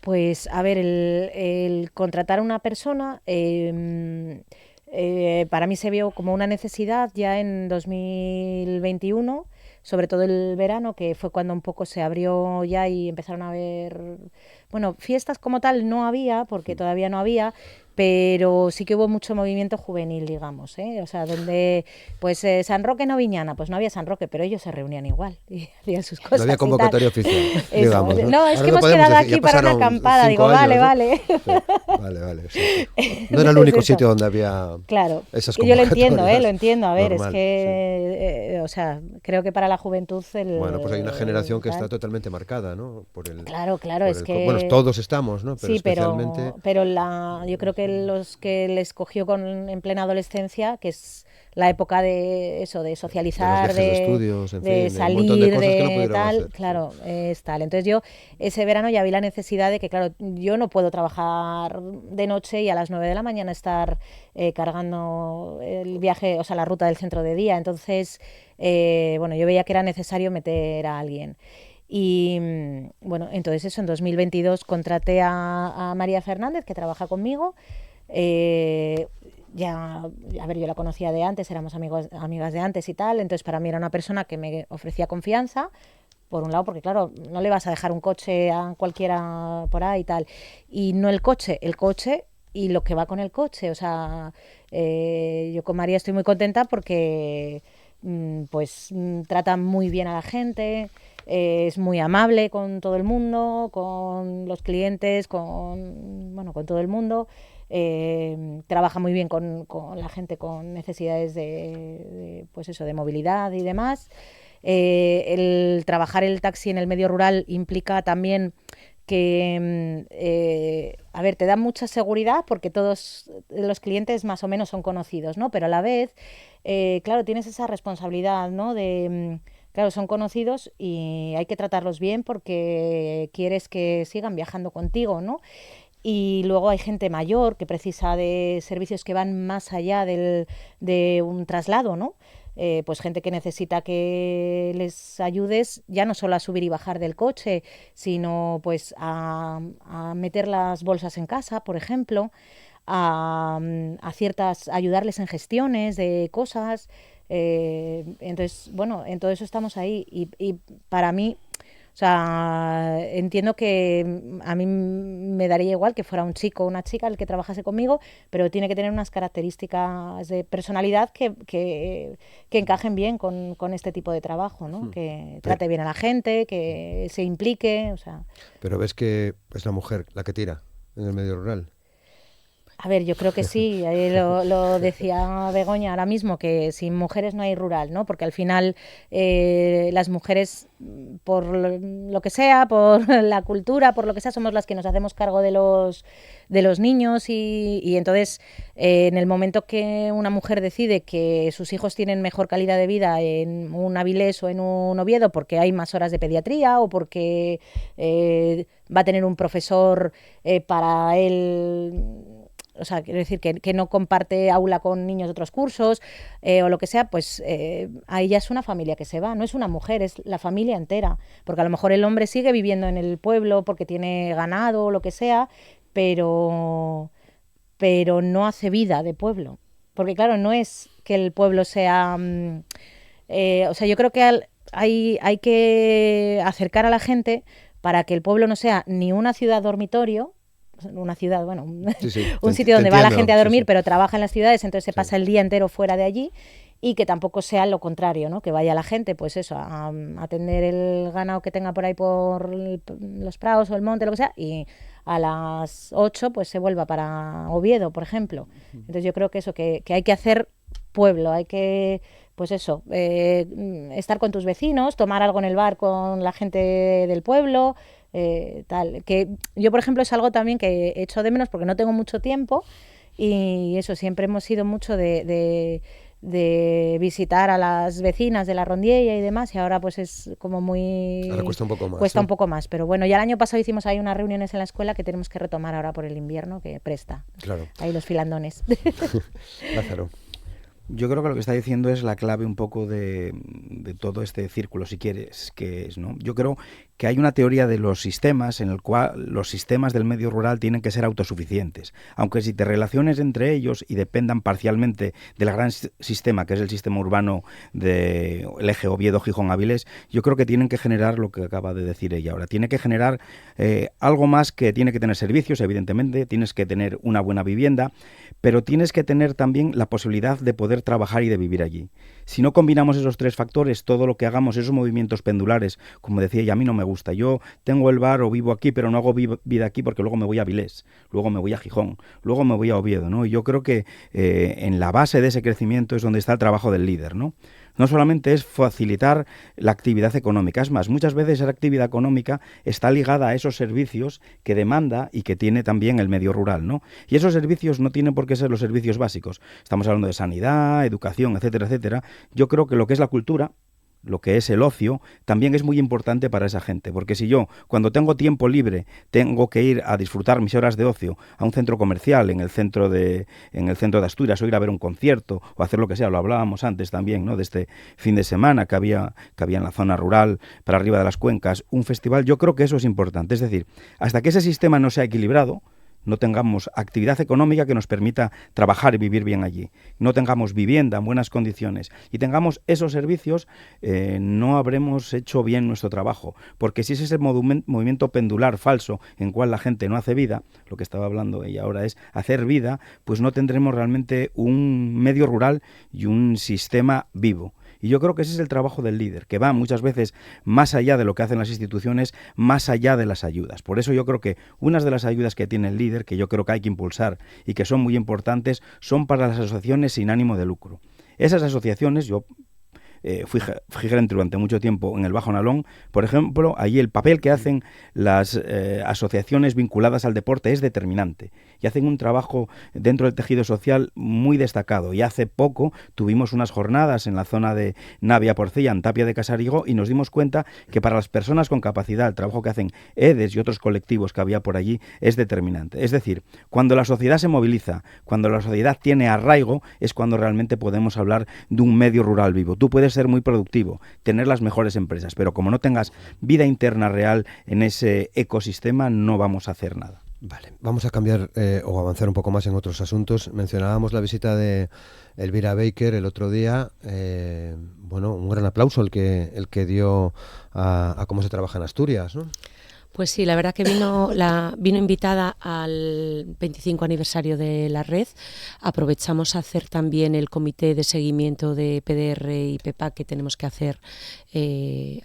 Pues, a ver, el contratar a una persona para mí se vio como una necesidad ya en 2021, sobre todo el verano, que fue cuando un poco se abrió ya y empezaron a haber, bueno, fiestas como tal no había, porque todavía no había, pero sí que hubo mucho movimiento juvenil, digamos, ¿eh? O sea, donde, pues, San Roque Noviñana, pues no había San Roque, pero ellos se reunían igual y hacían sus cosas. No había convocatoria oficial, digamos, ¿no? No, es Ahora que no hemos podemos quedado decir, aquí ya para una pasaron acampada, 5 digo, vale, años, ¿no? vale. Sí, vale, sí. No era el único sitio donde había Claro, esas y yo lo convocatorias. entiendo, a ver, Normal, es que, o sea, creo que para la juventud Bueno, pues hay una generación que está tal. totalmente marcada, ¿no? Claro, por es que... Bueno, todos estamos, ¿no? Pero Sí, especialmente... pero yo creo que los que les cogió en plena adolescencia, que es la época de eso, de socializar, de los viajes de estudios, en de fin, de un montón de salir, cosas que no de pudieron tal, hacer, sí. claro, es tal. Entonces yo ese verano ya vi la necesidad de que, claro, yo no puedo trabajar de noche y a las 9 de la mañana estar cargando el viaje, o sea, la ruta del centro de día. Entonces, bueno, yo veía que era necesario meter a alguien. Y bueno, entonces eso, en 2022 contraté a María Fernández, que trabaja conmigo. Ya, a ver, yo la conocía de antes, éramos amigas de antes y tal, entonces para mí era una persona que me ofrecía confianza, por un lado, porque claro, no le vas a dejar un coche a cualquiera por ahí y tal, y no el coche y lo que va con el coche, o sea, yo con María estoy muy contenta porque trata muy bien a la gente, es muy amable con todo el mundo, con los clientes, con todo el mundo. Trabaja muy bien con la gente con necesidades pues eso, de movilidad y demás. El trabajar el taxi en el medio rural implica también que, a ver, te da mucha seguridad porque todos los clientes más o menos son conocidos, ¿no? Pero a la vez, claro, tienes esa responsabilidad, ¿no? Claro, son conocidos y hay que tratarlos bien porque quieres que sigan viajando contigo, ¿no? Y luego hay gente mayor que precisa de servicios que van más allá de un traslado, ¿no? Pues gente que necesita que les ayudes ya no solo a subir y bajar del coche, sino pues a meter las bolsas en casa, por ejemplo, ayudarles en gestiones de cosas. Entonces, bueno, en todo eso estamos ahí y para mí, o sea, entiendo que a mí me daría igual que fuera un chico o una chica el que trabajase conmigo, pero tiene que tener unas características de personalidad que encajen bien con este tipo de trabajo, ¿no? Que trate bien a la gente, que se implique, o sea... Pero ves que es la mujer la que tira en el medio rural. A ver, yo creo que sí, lo decía Begoña ahora mismo, que sin mujeres no hay rural, ¿no? Porque al final las mujeres, por lo que sea, por la cultura, por lo que sea, somos las que nos hacemos cargo de los niños y entonces en el momento que una mujer decide que sus hijos tienen mejor calidad de vida en un Avilés o en un Oviedo porque hay más horas de pediatría o porque va a tener un profesor para él o sea, quiero decir que no comparte aula con niños de otros cursos o lo que sea, pues ahí ya es una familia que se va, no es una mujer, es la familia entera, porque a lo mejor el hombre sigue viviendo en el pueblo porque tiene ganado o lo que sea, pero no hace vida de pueblo, porque claro, no es que el pueblo sea... o sea, yo creo que hay que acercar a la gente para que el pueblo no sea ni una ciudad dormitorio, una ciudad, bueno, un sitio donde va la gente a dormir, pero trabaja en las ciudades, entonces se pasa el día entero fuera de allí, y que tampoco sea lo contrario, ¿no? Que vaya la gente, pues eso, a atender el ganado que tenga por ahí por los prados o el monte, lo que sea, y a las 8 pues se vuelva para Oviedo, por ejemplo. Entonces yo creo que eso, que hay que hacer pueblo, hay que, pues eso, estar con tus vecinos, tomar algo en el bar con la gente del pueblo, tal. Que yo, por ejemplo, es algo también que echo de menos porque no tengo mucho tiempo, y eso, siempre hemos sido mucho de visitar a las vecinas de la Rondiella y demás, y ahora pues es como muy... Ahora cuesta un poco más. Cuesta un poco más, pero bueno, ya el año pasado hicimos ahí unas reuniones en la escuela que tenemos que retomar ahora por el invierno, que presta. Claro. Ahí los filandones. Lázaro. Yo creo que lo que está diciendo es la clave un poco de todo este círculo, si quieres, que es, ¿no? Yo creo que hay una teoría de los sistemas en el cual los sistemas del medio rural tienen que ser autosuficientes, aunque si te relaciones entre ellos y dependan parcialmente del gran sistema, que es el sistema urbano del eje Oviedo-Gijón-Avilés, yo creo que tienen que generar lo que acaba de decir ella ahora. Tiene que generar algo más, que tiene que tener servicios, evidentemente, tienes que tener una buena vivienda, pero tienes que tener también la posibilidad de poder trabajar y de vivir allí. Si no combinamos esos tres factores, todo lo que hagamos, esos movimientos pendulares, como decía ella, a mí no me gusta. Yo tengo el bar o vivo aquí, pero no hago vida aquí porque luego me voy a Avilés, luego me voy a Gijón, luego me voy a Oviedo, ¿no? Y yo creo que en la base de ese crecimiento es donde está el trabajo del líder, ¿no? No solamente es facilitar la actividad económica, es más, muchas veces esa actividad económica está ligada a esos servicios que demanda y que tiene también el medio rural, ¿no? Y esos servicios no tienen por qué ser los servicios básicos. Estamos hablando de sanidad, educación, etcétera, etcétera. Yo creo que lo que es la cultura, lo que es el ocio, también es muy importante para esa gente, porque si yo, cuando tengo tiempo libre, tengo que ir a disfrutar mis horas de ocio a un centro comercial en el centro de Asturias, o ir a ver un concierto, o hacer lo que sea, lo hablábamos antes también, ¿no?, de este fin de semana que había en la zona rural, para arriba de las cuencas, un festival, yo creo que eso es importante. Es decir, hasta que ese sistema no sea equilibrado, no tengamos actividad económica que nos permita trabajar y vivir bien allí, no tengamos vivienda en buenas condiciones y tengamos esos servicios, no habremos hecho bien nuestro trabajo, porque si es ese movimiento pendular falso en cual la gente no hace vida, lo que estaba hablando ella ahora es hacer vida, pues no tendremos realmente un medio rural y un sistema vivo. Y yo creo que ese es el trabajo del líder, que va muchas veces más allá de lo que hacen las instituciones, más allá de las ayudas. Por eso yo creo que unas de las ayudas que tiene el líder, que yo creo que hay que impulsar y que son muy importantes, son para las asociaciones sin ánimo de lucro. Esas asociaciones, yo fui gerente durante mucho tiempo en el Bajo Nalón, por ejemplo, allí el papel que hacen las asociaciones vinculadas al deporte es determinante y hacen un trabajo dentro del tejido social muy destacado. Y hace poco tuvimos unas jornadas en la zona de Navia-Porcella, en Tapia de Casariego, y nos dimos cuenta que para las personas con capacidad el trabajo que hacen EDES y otros colectivos que había por allí es determinante. Es decir, cuando la sociedad se moviliza, cuando la sociedad tiene arraigo, es cuando realmente podemos hablar de un medio rural vivo. Tú puedes ser muy productivo, tener las mejores empresas, pero como no tengas vida interna real en ese ecosistema, no vamos a hacer nada. Vale, vamos a cambiar o avanzar un poco más en otros asuntos. Mencionábamos la visita de Elvira Baker el otro día. Bueno, un gran aplauso el que dio a cómo se trabaja en Asturias, ¿no? Pues sí, la verdad que vino invitada al 25 aniversario de la red. Aprovechamos a hacer también el comité de seguimiento de PDR y PEPA que tenemos que hacer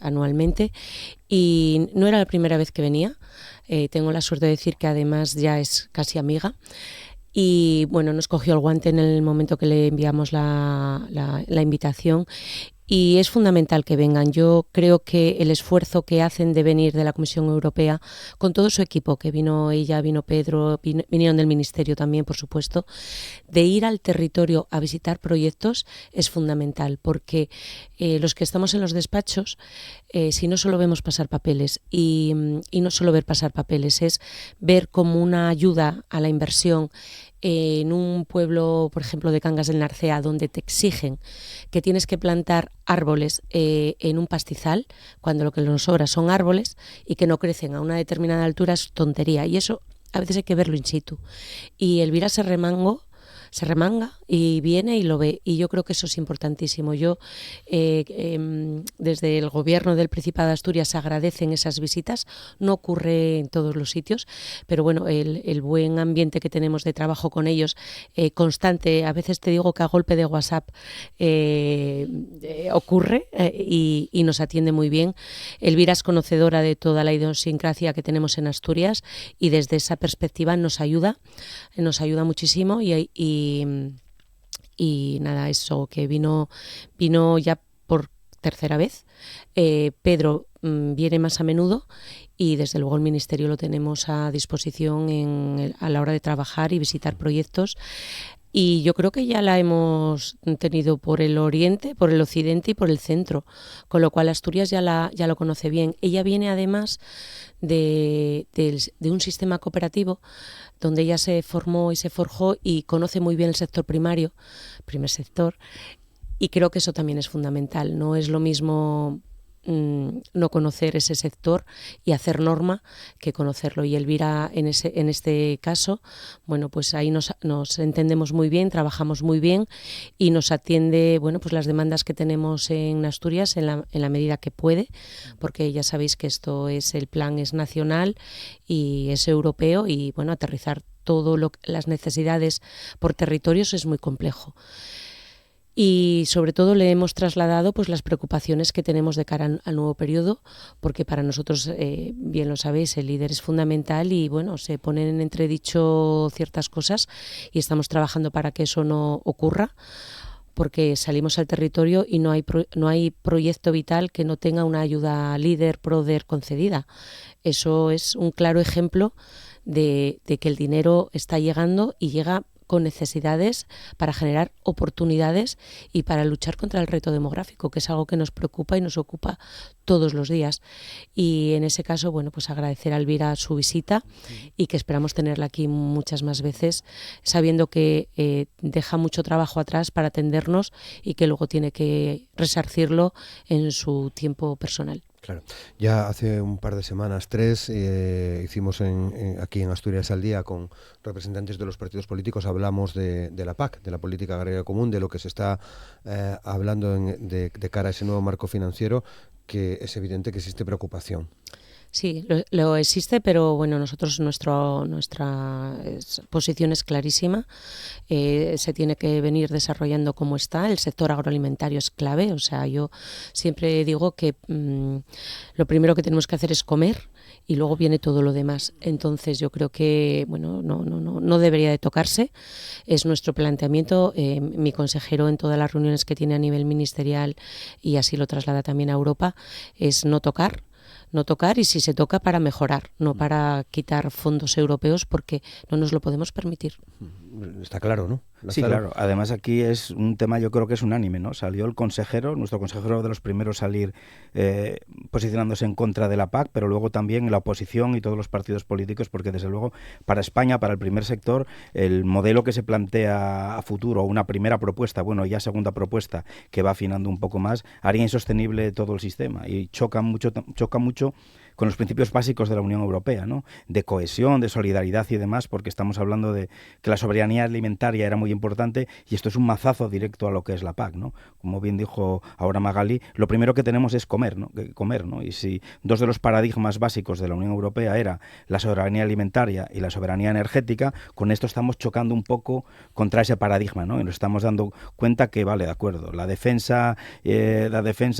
anualmente. Y no era la primera vez que venía. Tengo la suerte de decir que además ya es casi amiga. Y bueno, nos cogió el guante en el momento que le enviamos la invitación. Y es fundamental que vengan. Yo creo que el esfuerzo que hacen de venir de la Comisión Europea, con todo su equipo, que vino ella, vino Pedro, vinieron del Ministerio también, por supuesto, de ir al territorio a visitar proyectos es fundamental, porque los que estamos en los despachos, si no solo vemos pasar papeles, y no solo ver pasar papeles, es ver como una ayuda a la inversión en un pueblo, por ejemplo, de Cangas del Narcea, donde te exigen que tienes que plantar árboles en un pastizal, cuando lo que nos sobra son árboles y que no crecen a una determinada altura, es tontería. Y eso a veces hay que verlo in situ. Y Elvira se remanga y viene y lo ve, y yo creo que eso es importantísimo. Yo desde el gobierno del Principado de Asturias se agradecen esas visitas, no ocurre en todos los sitios, pero bueno, el buen ambiente que tenemos de trabajo con ellos, constante, a veces te digo que a golpe de WhatsApp ocurre, y nos atiende muy bien. Elvira es conocedora de toda la idiosincrasia que tenemos en Asturias, y desde esa perspectiva nos ayuda muchísimo, y nada, eso, que vino ya por tercera vez. Pedro viene más a menudo, y desde luego el Ministerio lo tenemos a disposición a la hora de trabajar y visitar proyectos. Y yo creo que ya la hemos tenido por el oriente, por el occidente y por el centro, con lo cual Asturias ya lo conoce bien. Ella viene además de un sistema cooperativo donde ella se formó y se forjó, y conoce muy bien el sector primario, primer sector, y creo que eso también es fundamental. No es lo mismo no conocer ese sector y hacer norma que conocerlo, y Elvira en este caso, bueno, pues ahí nos entendemos muy bien, trabajamos muy bien, y nos atiende, bueno, pues las demandas que tenemos en Asturias en la medida que puede, porque ya sabéis que el plan es nacional y es europeo, y bueno, aterrizar las necesidades por territorios es muy complejo. Y sobre todo le hemos trasladado pues las preocupaciones que tenemos de cara al nuevo periodo, porque para nosotros, bien lo sabéis, el líder es fundamental, y bueno, se ponen en entredicho ciertas cosas, y estamos trabajando para que eso no ocurra, porque salimos al territorio y no hay proyecto vital que no tenga una ayuda líder, PRODER concedida. Eso es un claro ejemplo de que el dinero está llegando, y llega con necesidades para generar oportunidades y para luchar contra el reto demográfico, que es algo que nos preocupa y nos ocupa todos los días. Y en ese caso, bueno, pues agradecer a Elvira su visita, y que esperamos tenerla aquí muchas más veces, sabiendo que deja mucho trabajo atrás para atendernos, y que luego tiene que resarcirlo en su tiempo personal. Claro, ya hace un par de semanas, 3, hicimos aquí en Asturias al Día con representantes de los partidos políticos, hablamos de la PAC, de la Política Agraria Común, de lo que se está hablando de cara a ese nuevo marco financiero, que es evidente que existe preocupación. Sí, lo existe, pero bueno, nosotros nuestra posición es clarísima. Se tiene que venir desarrollando como está. El sector agroalimentario es clave. O sea, yo siempre digo que lo primero que tenemos que hacer es comer, y luego viene todo lo demás. Entonces yo creo que bueno, no debería de tocarse. Es nuestro planteamiento. Mi consejero, en todas las reuniones que tiene a nivel ministerial, y así lo traslada también a Europa, es no tocar, y si se toca, para mejorar, no para quitar fondos europeos, porque no nos lo podemos permitir. Está claro, ¿no? Sí, claro. Además, aquí es un tema, yo creo que es unánime, ¿no? Salió el consejero, nuestro consejero, de los primeros a salir posicionándose en contra de la PAC, pero luego también la oposición y todos los partidos políticos, porque desde luego para España, para el primer sector, el modelo que se plantea a futuro, una primera propuesta, bueno, ya segunda propuesta, que va afinando un poco más, haría insostenible todo el sistema, y choca mucho con los principios básicos de la Unión Europea, ¿no? De cohesión, de solidaridad y demás, porque estamos hablando de que la soberanía alimentaria era muy importante, y esto es un mazazo directo a lo que es la PAC, ¿no? Como bien dijo ahora Magali, lo primero que tenemos es comer, ¿no? Y si dos de los paradigmas básicos de la Unión Europea era la soberanía alimentaria y la soberanía energética, con esto estamos chocando un poco contra ese paradigma, ¿no? Y nos estamos dando cuenta que, vale, de acuerdo, la defensa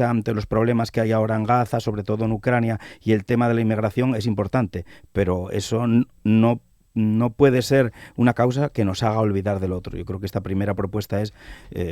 ante los problemas que hay ahora en Gaza, sobre todo en Ucrania, y el tema de la inmigración es importante, pero eso no puede ser una causa que nos haga olvidar del otro. Yo creo que esta primera propuesta es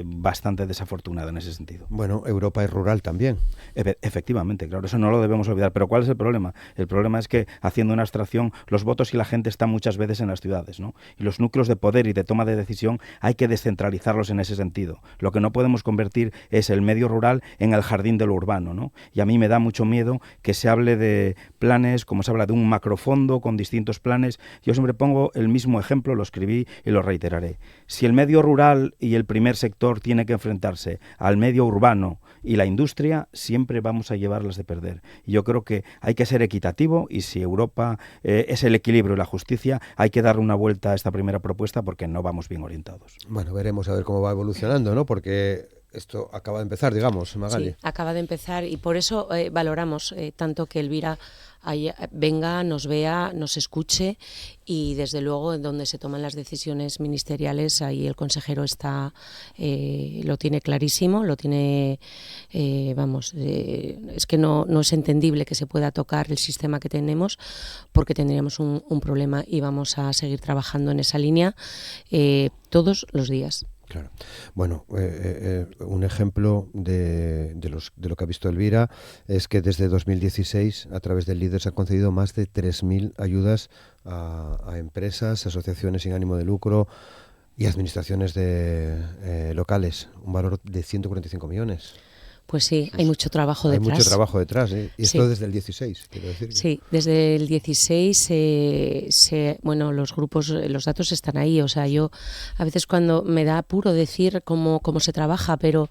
bastante desafortunada en ese sentido. Bueno, Europa es rural también. Efectivamente, claro, eso no lo debemos olvidar. Pero ¿cuál es el problema? El problema es que, haciendo una abstracción, los votos y la gente están muchas veces en las ciudades, ¿no? Y los núcleos de poder y de toma de decisión hay que descentralizarlos en ese sentido. Lo que no podemos convertir es el medio rural en el jardín de lo urbano, ¿no? Y a mí me da mucho miedo que se hable de planes, como se habla de un macrofondo con distintos planes. Yo siempre pongo el mismo ejemplo, lo escribí y lo reiteraré. Si el medio rural y el primer sector tiene que enfrentarse al medio urbano y la industria, siempre vamos a llevarlas de perder. Y yo creo que hay que ser equitativo, y si Europa es el equilibrio y la justicia, hay que darle una vuelta a esta primera propuesta porque no vamos bien orientados. Bueno, veremos a ver cómo va evolucionando, ¿no? Porque esto acaba de empezar, digamos, Magali. Sí, acaba de empezar, y por eso valoramos tanto que Elvira venga, nos vea, nos escuche, y desde luego en donde se toman las decisiones ministeriales, ahí el consejero está, lo tiene clarísimo, lo tiene, es que no es entendible que se pueda tocar el sistema que tenemos, porque tendríamos un problema, y vamos a seguir trabajando en esa línea todos los días. Claro. Bueno, un ejemplo de lo que ha visto Elvira es que desde 2016, a través del LEADER, se han concedido más de 3.000 ayudas a empresas, asociaciones sin ánimo de lucro y administraciones locales, un valor de 145 millones. Pues sí, hay mucho trabajo detrás. Hay mucho trabajo detrás, ¿eh? Y esto sí. desde el 16, quiero decir. Sí, desde el 16, bueno, los grupos, los datos están ahí. O sea, yo a veces cuando me da apuro decir cómo se trabaja, pero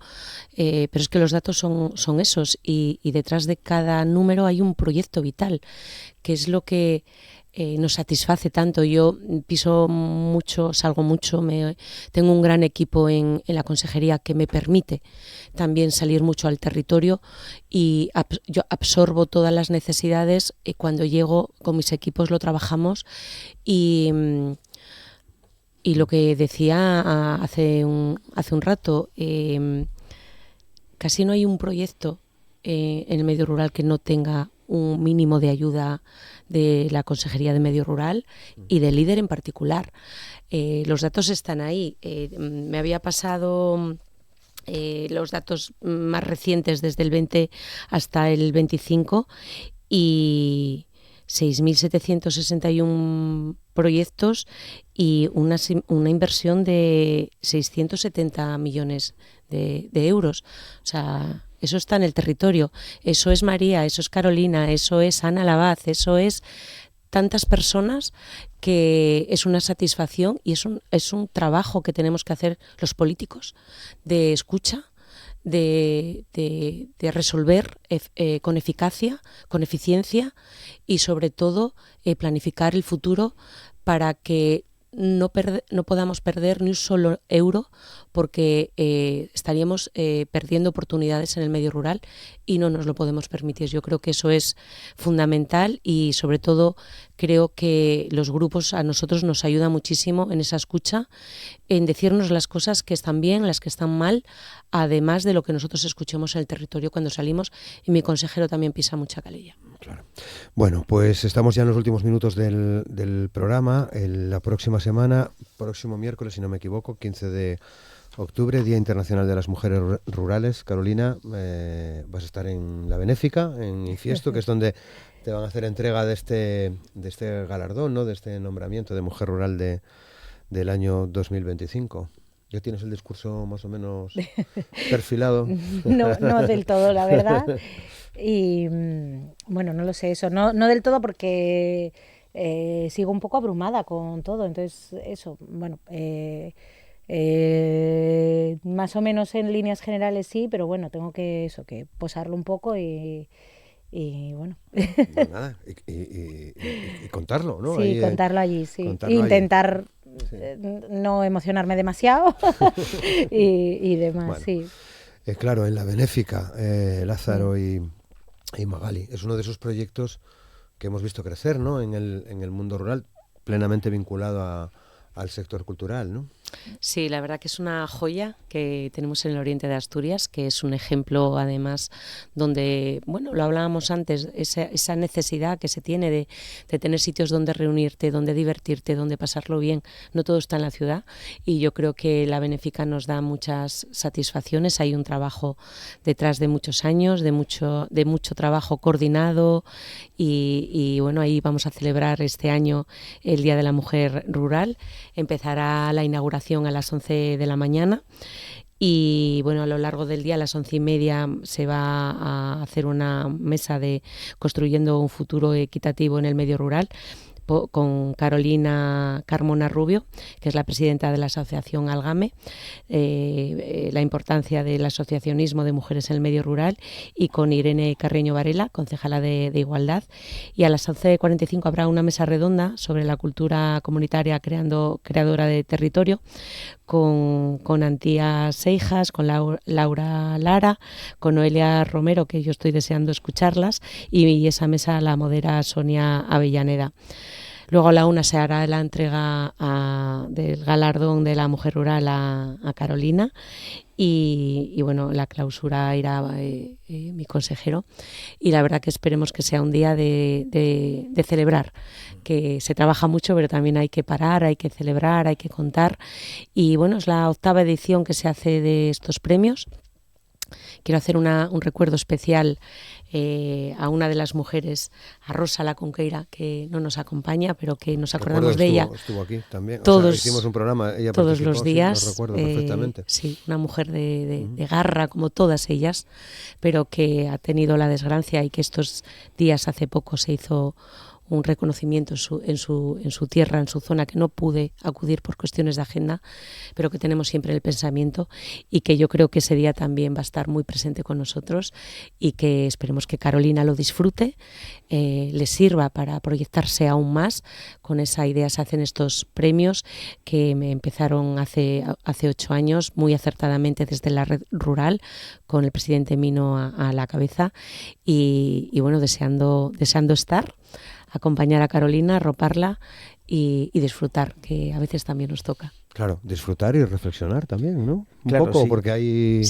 es que los datos son esos, y detrás de cada número hay un proyecto vital, que es lo que nos satisface tanto. Yo piso mucho, salgo mucho, tengo un gran equipo en la consejería que me permite también salir mucho al territorio, y yo absorbo todas las necesidades, y cuando llego con mis equipos lo trabajamos, y lo que decía hace un rato, casi no hay un proyecto en el medio rural que no tenga un mínimo de ayuda de la Consejería de Medio Rural y de LEADER en particular. Los datos están ahí. Me había pasado los datos más recientes desde el 20 hasta el 25, y 6.761 proyectos y una inversión de 670 millones de euros. O sea, eso está en el territorio. Eso es María, eso es Carolina, eso es Ana Labaz, eso es tantas personas, que es una satisfacción, y es un trabajo que tenemos que hacer los políticos, de escucha, de resolver con eficacia, con eficiencia, y sobre todo planificar el futuro para que no podamos perder ni un solo euro, porque estaríamos perdiendo oportunidades en el medio rural, y no nos lo podemos permitir. Yo creo que eso es fundamental, y sobre todo creo que los grupos a nosotros nos ayudan muchísimo en esa escucha, en decirnos las cosas que están bien, las que están mal, además de lo que nosotros escuchemos en el territorio cuando salimos, y mi consejero también pisa mucha calilla. Claro. Bueno, pues estamos ya en los últimos minutos del programa. La próxima semana, próximo miércoles, si no me equivoco, 15 de octubre, Día Internacional de las Mujeres Rurales. Carolina, vas a estar en la Benéfica, en Infiesto, que es donde te van a hacer entrega de este galardón, ¿no? De este nombramiento de Mujer Rural del año 2025. ¿Ya tienes el discurso más o menos perfilado? No del todo, la verdad. Y bueno, no lo sé, eso, no del todo, porque sigo un poco abrumada con todo. Entonces, eso, bueno, más o menos en líneas generales sí, pero bueno, tengo que posarlo un poco y bueno. Pues nada, y contarlo, ¿no? Sí, ahí, contarlo allí, sí. Contarlo Intentar allí. no emocionarme demasiado y demás, bueno, sí. Claro, en la Benéfica, Lázaro y Magali, es uno de esos proyectos que hemos visto crecer, ¿no? En el mundo rural, plenamente vinculado al sector cultural, ¿no? Sí, la verdad que es una joya que tenemos en el oriente de Asturias, que es un ejemplo además donde, bueno, lo hablábamos antes, esa necesidad que se tiene de tener sitios donde reunirte, donde divertirte, donde pasarlo bien. No todo está en la ciudad, y yo creo que la Benéfica nos da muchas satisfacciones. Hay un trabajo detrás de muchos años, de mucho trabajo coordinado, y bueno, ahí vamos a celebrar este año el Día de la Mujer Rural. Empezará la inauguración a las 11 de la mañana, y bueno, a lo largo del día a las 11:30 se va a hacer una mesa de construyendo un futuro equitativo en el medio rural. con Carolina Carmona Rubio, que es la presidenta de la asociación Algame, la importancia del asociacionismo de mujeres en el medio rural, y con Irene Carreño Varela, concejala de Igualdad. Y a las 11:45 habrá una mesa redonda sobre la cultura comunitaria creadora de territorio, con Antía Seijas, con Laura Lara, con Noelia Romero, que yo estoy deseando escucharlas, y esa mesa la modera Sonia Avellaneda. Luego a la 1 se hará la entrega del galardón de la mujer rural a Carolina, y bueno, la clausura irá mi consejero, y la verdad que esperemos que sea un día de celebrar, que se trabaja mucho, pero también hay que parar, hay que celebrar, hay que contar. Y bueno, es la 8ª edición que se hace de estos premios. Quiero hacer un recuerdo especial a una de las mujeres, a Rosa La Conqueira, que no nos acompaña, pero que nos acordamos de ella. Estuvo aquí también. Todos, hicimos un programa, ella todos los días. Sí, lo recuerdo perfectamente. Sí, una mujer de garra, como todas ellas, pero que ha tenido la desgracia, y que estos días, hace poco, se hizo un reconocimiento en su tierra, en su zona, que no pude acudir por cuestiones de agenda, pero que tenemos siempre en el pensamiento, y que yo creo que ese día también va a estar muy presente con nosotros, y que esperemos que Carolina lo disfrute, le sirva para proyectarse aún más. Con esa idea se hacen estos premios, que me empezaron hace 8 años, muy acertadamente desde la red rural, con el presidente Mino a la cabeza, y bueno, deseando estar, acompañar a Carolina, arroparla y disfrutar, que a veces también nos toca. Claro, disfrutar y reflexionar también, ¿no? Claro, Un poco, sí. porque hay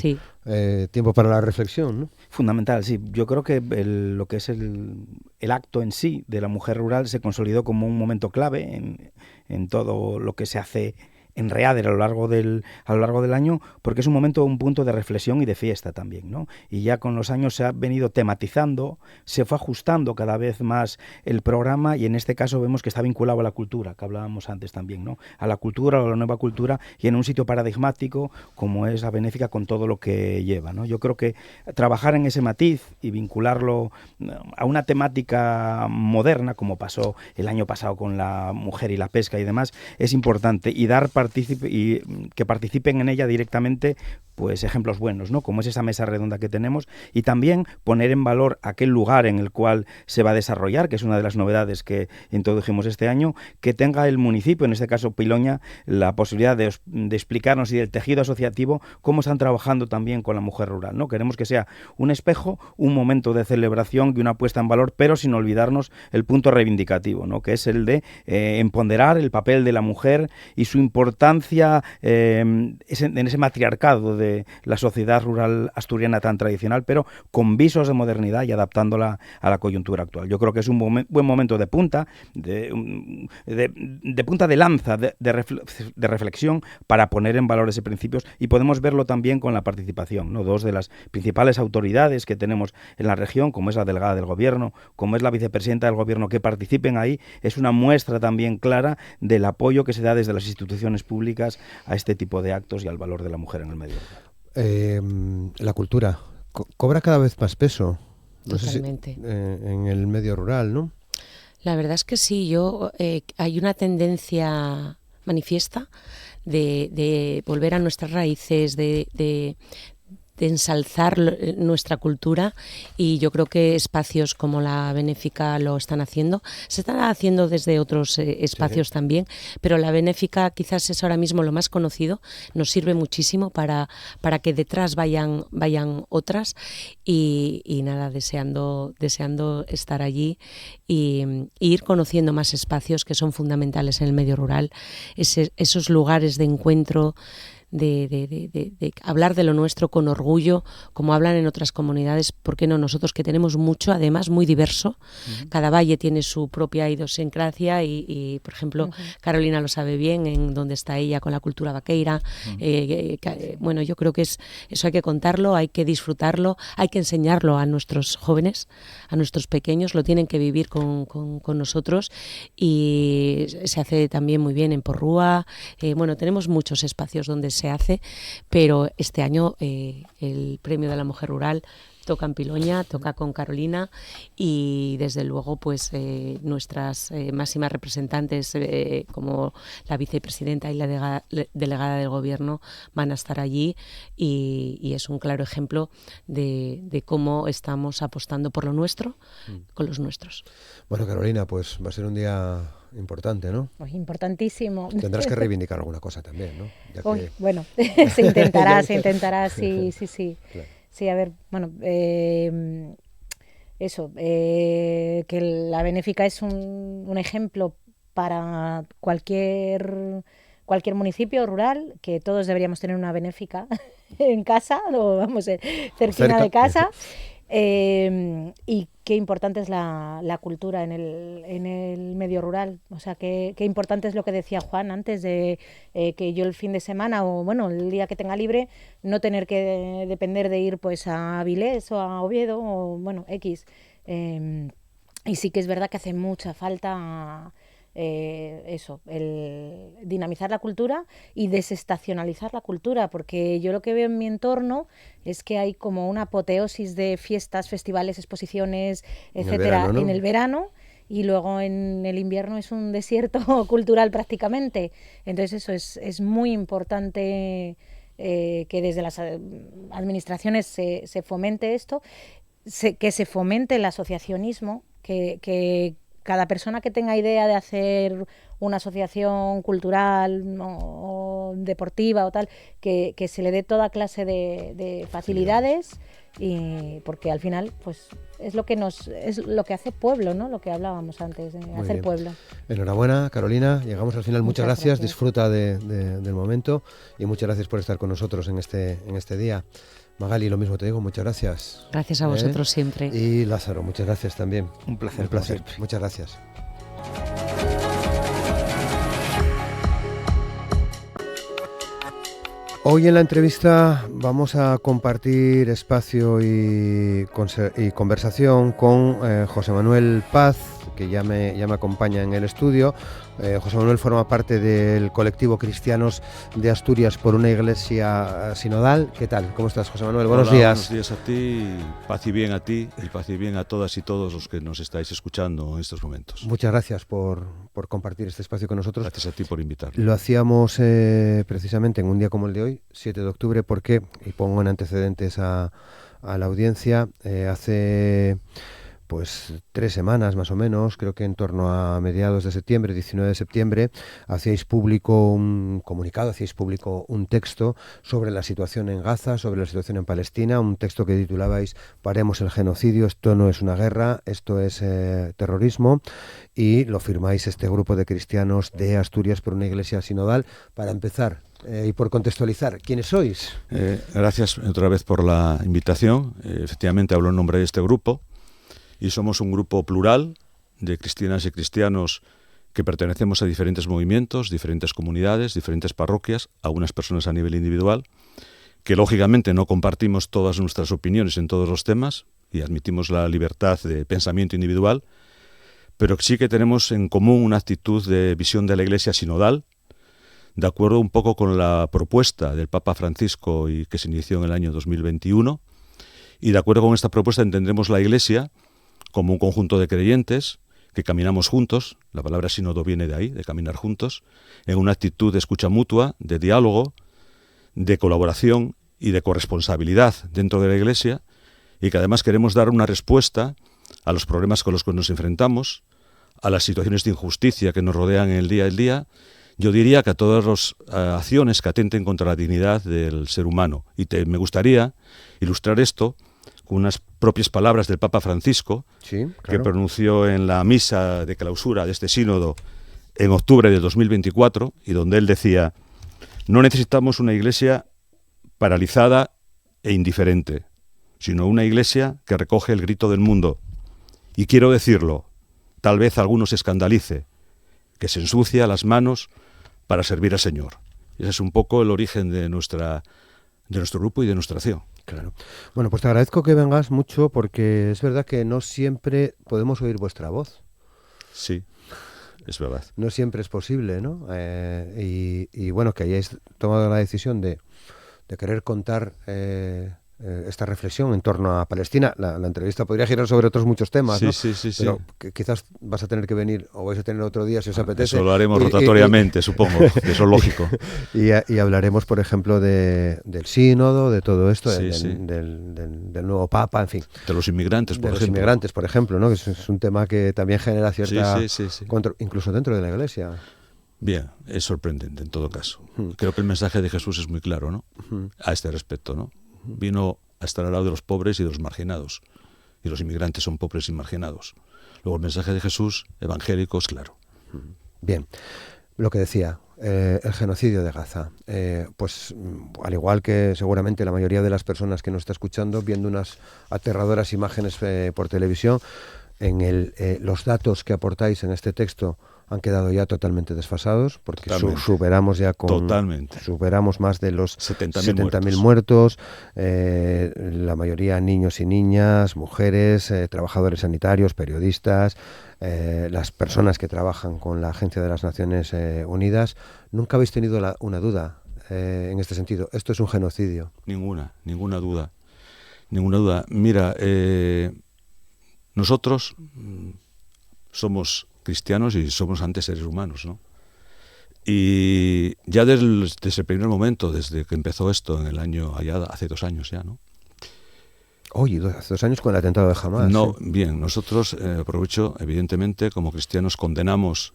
tiempo para la reflexión, ¿no? Fundamental, sí. Yo creo que lo que es el acto en sí de la mujer rural se consolidó como un momento clave en todo lo que se hace en Reader a lo largo del año, porque es un punto de reflexión y de fiesta también, ¿no? Y ya con los años se ha venido tematizando, se fue ajustando cada vez más el programa, y en este caso vemos que está vinculado a la cultura, que hablábamos antes también, ¿no? A la cultura, a la nueva cultura, y en un sitio paradigmático como es la Benéfica, con todo lo que lleva, ¿no? Yo creo que trabajar en ese matiz y vincularlo a una temática moderna, como pasó el año pasado con la mujer y la pesca y demás, es importante, y dar y que participen en ella directamente, pues ejemplos buenos, ¿no? Como es esa mesa redonda que tenemos, y también poner en valor aquel lugar en el cual se va a desarrollar, que es una de las novedades que introdujimos este año, que tenga el municipio, en este caso Piloña, la posibilidad de explicarnos, y del tejido asociativo, cómo están trabajando también con la mujer rural, ¿no? Queremos que sea un espejo, un momento de celebración y una puesta en valor, pero sin olvidarnos el punto reivindicativo, ¿no? Que es el de empoderar el papel de la mujer y su importancia en ese matriarcado de la sociedad rural asturiana tan tradicional, pero con visos de modernidad y adaptándola a la coyuntura actual. Yo creo que es un buen momento de punta, de punta de lanza, de reflexión, para poner en valor ese principios, y podemos verlo también con la participación, ¿no? 2 de las principales autoridades que tenemos en la región, como es la delegada del Gobierno, como es la vicepresidenta del Gobierno, que participen ahí, es una muestra también clara del apoyo que se da desde las instituciones públicas a este tipo de actos y al valor de la mujer en el medio rural. La cultura cobra cada vez más peso, no Totalmente. sé si, en el medio rural, ¿no? La verdad es que sí, hay una tendencia manifiesta de volver a nuestras raíces, de ensalzar nuestra cultura, y yo creo que espacios como la Benéfica lo están haciendo. Se están haciendo desde otros espacios también, pero la Benéfica quizás es ahora mismo lo más conocido, nos sirve muchísimo para que detrás vayan otras, y nada, deseando estar allí y ir conociendo más espacios que son fundamentales en el medio rural, esos lugares de encuentro, de hablar de lo nuestro con orgullo, como hablan en otras comunidades. ¿Por qué no nosotros, que tenemos mucho, además muy diverso? Uh-huh. Cada valle tiene su propia idiosincrasia, y por ejemplo, Carolina lo sabe bien, en donde está ella con la cultura vaqueira. Bueno, yo creo que eso hay que contarlo, hay que disfrutarlo, hay que enseñarlo a nuestros jóvenes, a nuestros pequeños, lo tienen que vivir con nosotros, y se hace también muy bien en Porrúa. Bueno, tenemos muchos espacios donde se se hace, pero este año el Premio de la Mujer Rural toca en Piloña, toca con Carolina y desde luego pues nuestras máximas representantes como la vicepresidenta y la delegada del gobierno van a estar allí y es un claro ejemplo de cómo estamos apostando por lo nuestro con los nuestros. Bueno, Carolina, pues va a ser un día importante, ¿no? Pues importantísimo. Tendrás que reivindicar alguna cosa también, ¿no? Ya que... Bueno, se intentará, sí. Claro. Sí, a ver, bueno, que la Benéfica es un ejemplo para cualquier municipio rural, que todos deberíamos tener una Benéfica en casa, o vamos, cerquina de casa. Y qué importante es la cultura en el medio rural. O sea, qué importante es lo que decía Juan antes de que yo el fin de semana o bueno, el día que tenga libre, no tener que depender de ir pues a Avilés o a Oviedo o bueno, X. Y sí que es verdad que hace mucha falta el dinamizar la cultura y desestacionalizar la cultura, porque yo lo que veo en mi entorno es que hay como una apoteosis de fiestas, festivales, exposiciones, etcétera, en el verano, y luego en el invierno es un desierto cultural prácticamente. Entonces eso es muy importante, que desde las administraciones se fomente esto, que se fomente el asociacionismo, que cada persona que tenga idea de hacer una asociación cultural o deportiva o tal, que se le dé toda clase de facilidades, y porque al final pues es lo que hace pueblo, ¿no? Lo que hablábamos antes de hacer pueblo. Enhorabuena, Carolina, llegamos al final. Muchas gracias. Disfruta del momento y muchas gracias por estar con nosotros en este día. Magali, lo mismo te digo, muchas gracias. Gracias a vosotros siempre. Y Lázaro, muchas gracias también. Un placer. Muchas gracias. Hoy en la entrevista vamos a compartir espacio y conversación con José Manuel Paz, que ya me acompaña en el estudio. José Manuel forma parte del colectivo Cristianos de Asturias por una Iglesia Sinodal. ¿Qué tal? ¿Cómo estás, José Manuel? Buenos días. Buenos días a ti, paz y bien a ti y paz y bien a todas y todos los que nos estáis escuchando en estos momentos. Muchas gracias por compartir este espacio con nosotros. Gracias a ti por invitarme. Lo hacíamos precisamente en un día como el de hoy, 7 de octubre, porque, y pongo en antecedentes a la audiencia, hace pues 3 semanas más o menos, creo que en torno a mediados de septiembre, 19 de septiembre, hacíais público un comunicado, hacíais público un texto sobre la situación en Gaza, sobre la situación en Palestina, un texto que titulabais "Paremos el genocidio, esto no es una guerra, esto es terrorismo", y lo firmáis este grupo de cristianos de Asturias por una Iglesia Sinodal. Para empezar, y por contextualizar, ¿quiénes sois? Gracias otra vez por la invitación. Efectivamente hablo en nombre de este grupo. Y somos un grupo plural de cristianas y cristianos que pertenecemos a diferentes movimientos, diferentes comunidades, diferentes parroquias, algunas personas a nivel individual, que lógicamente no compartimos todas nuestras opiniones en todos los temas y admitimos la libertad de pensamiento individual, pero sí que tenemos en común una actitud de visión de la Iglesia sinodal, de acuerdo un poco con la propuesta del Papa Francisco y que se inició en el año 2021, y de acuerdo con esta propuesta entendemos la Iglesia como un conjunto de creyentes que caminamos juntos, la palabra sínodo viene de ahí, de caminar juntos, en una actitud de escucha mutua, de diálogo, de colaboración y de corresponsabilidad dentro de la Iglesia, y que además queremos dar una respuesta a los problemas con los que nos enfrentamos, a las situaciones de injusticia que nos rodean en el día a día, yo diría que a todas las acciones que atenten contra la dignidad del ser humano. Y me gustaría ilustrar esto con unas propias palabras del Papa Francisco, sí, claro, que pronunció en la misa de clausura de este sínodo en octubre de 2024, y donde él decía: no necesitamos una iglesia paralizada e indiferente, sino una iglesia que recoge el grito del mundo. Y quiero decirlo, tal vez a algunos se escandalice, que se ensucia las manos para servir al Señor. Ese es un poco el origen de nuestro grupo y de nuestra acción. Claro. Bueno, pues te agradezco que vengas mucho, porque es verdad que no siempre podemos oír vuestra voz. Sí. Es verdad. No siempre es posible, ¿no? Y bueno, que hayáis tomado la decisión de querer contar esta reflexión en torno a Palestina. La entrevista podría girar sobre otros muchos temas, Sí, ¿no? sí. Pero que quizás vas a tener que venir o vais a tener otro día si os apetece. Eso lo haremos rotatoriamente, supongo, que eso es lógico. Y hablaremos, por ejemplo, del sínodo, de todo esto, Sí, del nuevo Papa, en fin. De los inmigrantes, por De los ejemplo. inmigrantes, por ejemplo, ¿no? Que es un tema que también genera cierta... Sí. incluso dentro de la Iglesia. Bien, es sorprendente en todo caso. Creo que el mensaje de Jesús es muy claro, ¿no? A este respecto, ¿no? Vino a estar al lado de los pobres y de los marginados. Y los inmigrantes son pobres y marginados. Luego el mensaje de Jesús evangélico es claro. Bien, lo que decía, el genocidio de Gaza. Pues al igual que seguramente la mayoría de las personas que nos está escuchando, viendo unas aterradoras imágenes por televisión, los datos que aportáis en este texto han quedado ya totalmente desfasados, porque superamos ya superamos más de los 70.000 muertos, la mayoría niños y niñas, mujeres, trabajadores sanitarios, periodistas, las personas que trabajan con la Agencia de las Naciones Unidas. ¿Nunca habéis tenido una duda en este sentido? ¿Esto es un genocidio? Ninguna duda. Mira, nosotros somos cristianos y somos antes seres humanos, ¿no? Y ya desde el primer momento, desde que empezó esto en el año, allá hace 2 años ya, ¿no? Oye, hace 2 años con el atentado de Hamás. No, bien, nosotros, aprovecho, evidentemente, como cristianos condenamos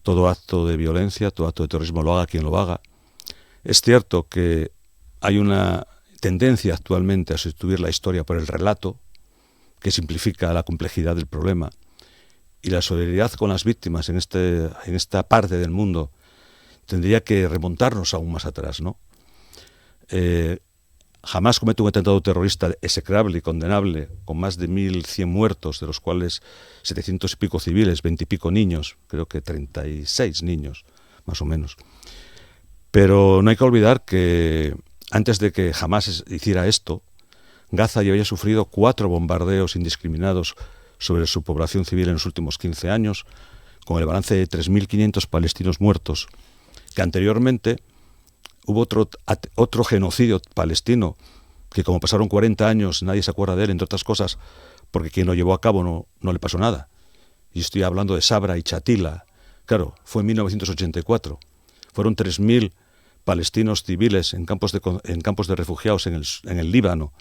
todo acto de violencia, todo acto de terrorismo, lo haga quien lo haga. Es cierto que hay una tendencia actualmente a sustituir la historia por el relato, que simplifica la complejidad del problema. Y la solidaridad con las víctimas en esta parte del mundo tendría que remontarnos aún más atrás, ¿no? Jamás comete un atentado terrorista execrable y condenable, con más de 1.100 muertos, de los cuales 700 y pico civiles, 20 y pico niños, creo que 36 niños, más o menos. Pero no hay que olvidar que antes de que Hamás hiciera esto, Gaza ya había sufrido 4 bombardeos indiscriminados sobre su población civil en los últimos 15 años, con el balance de 3.500 palestinos muertos, que anteriormente hubo otro genocidio palestino, que como pasaron 40 años nadie se acuerda de él, entre otras cosas, porque quien lo llevó a cabo no le pasó nada. Y estoy hablando de Sabra y Chatila. Claro, fue en 1984. Fueron 3.000 palestinos civiles en campos de refugiados en el Líbano,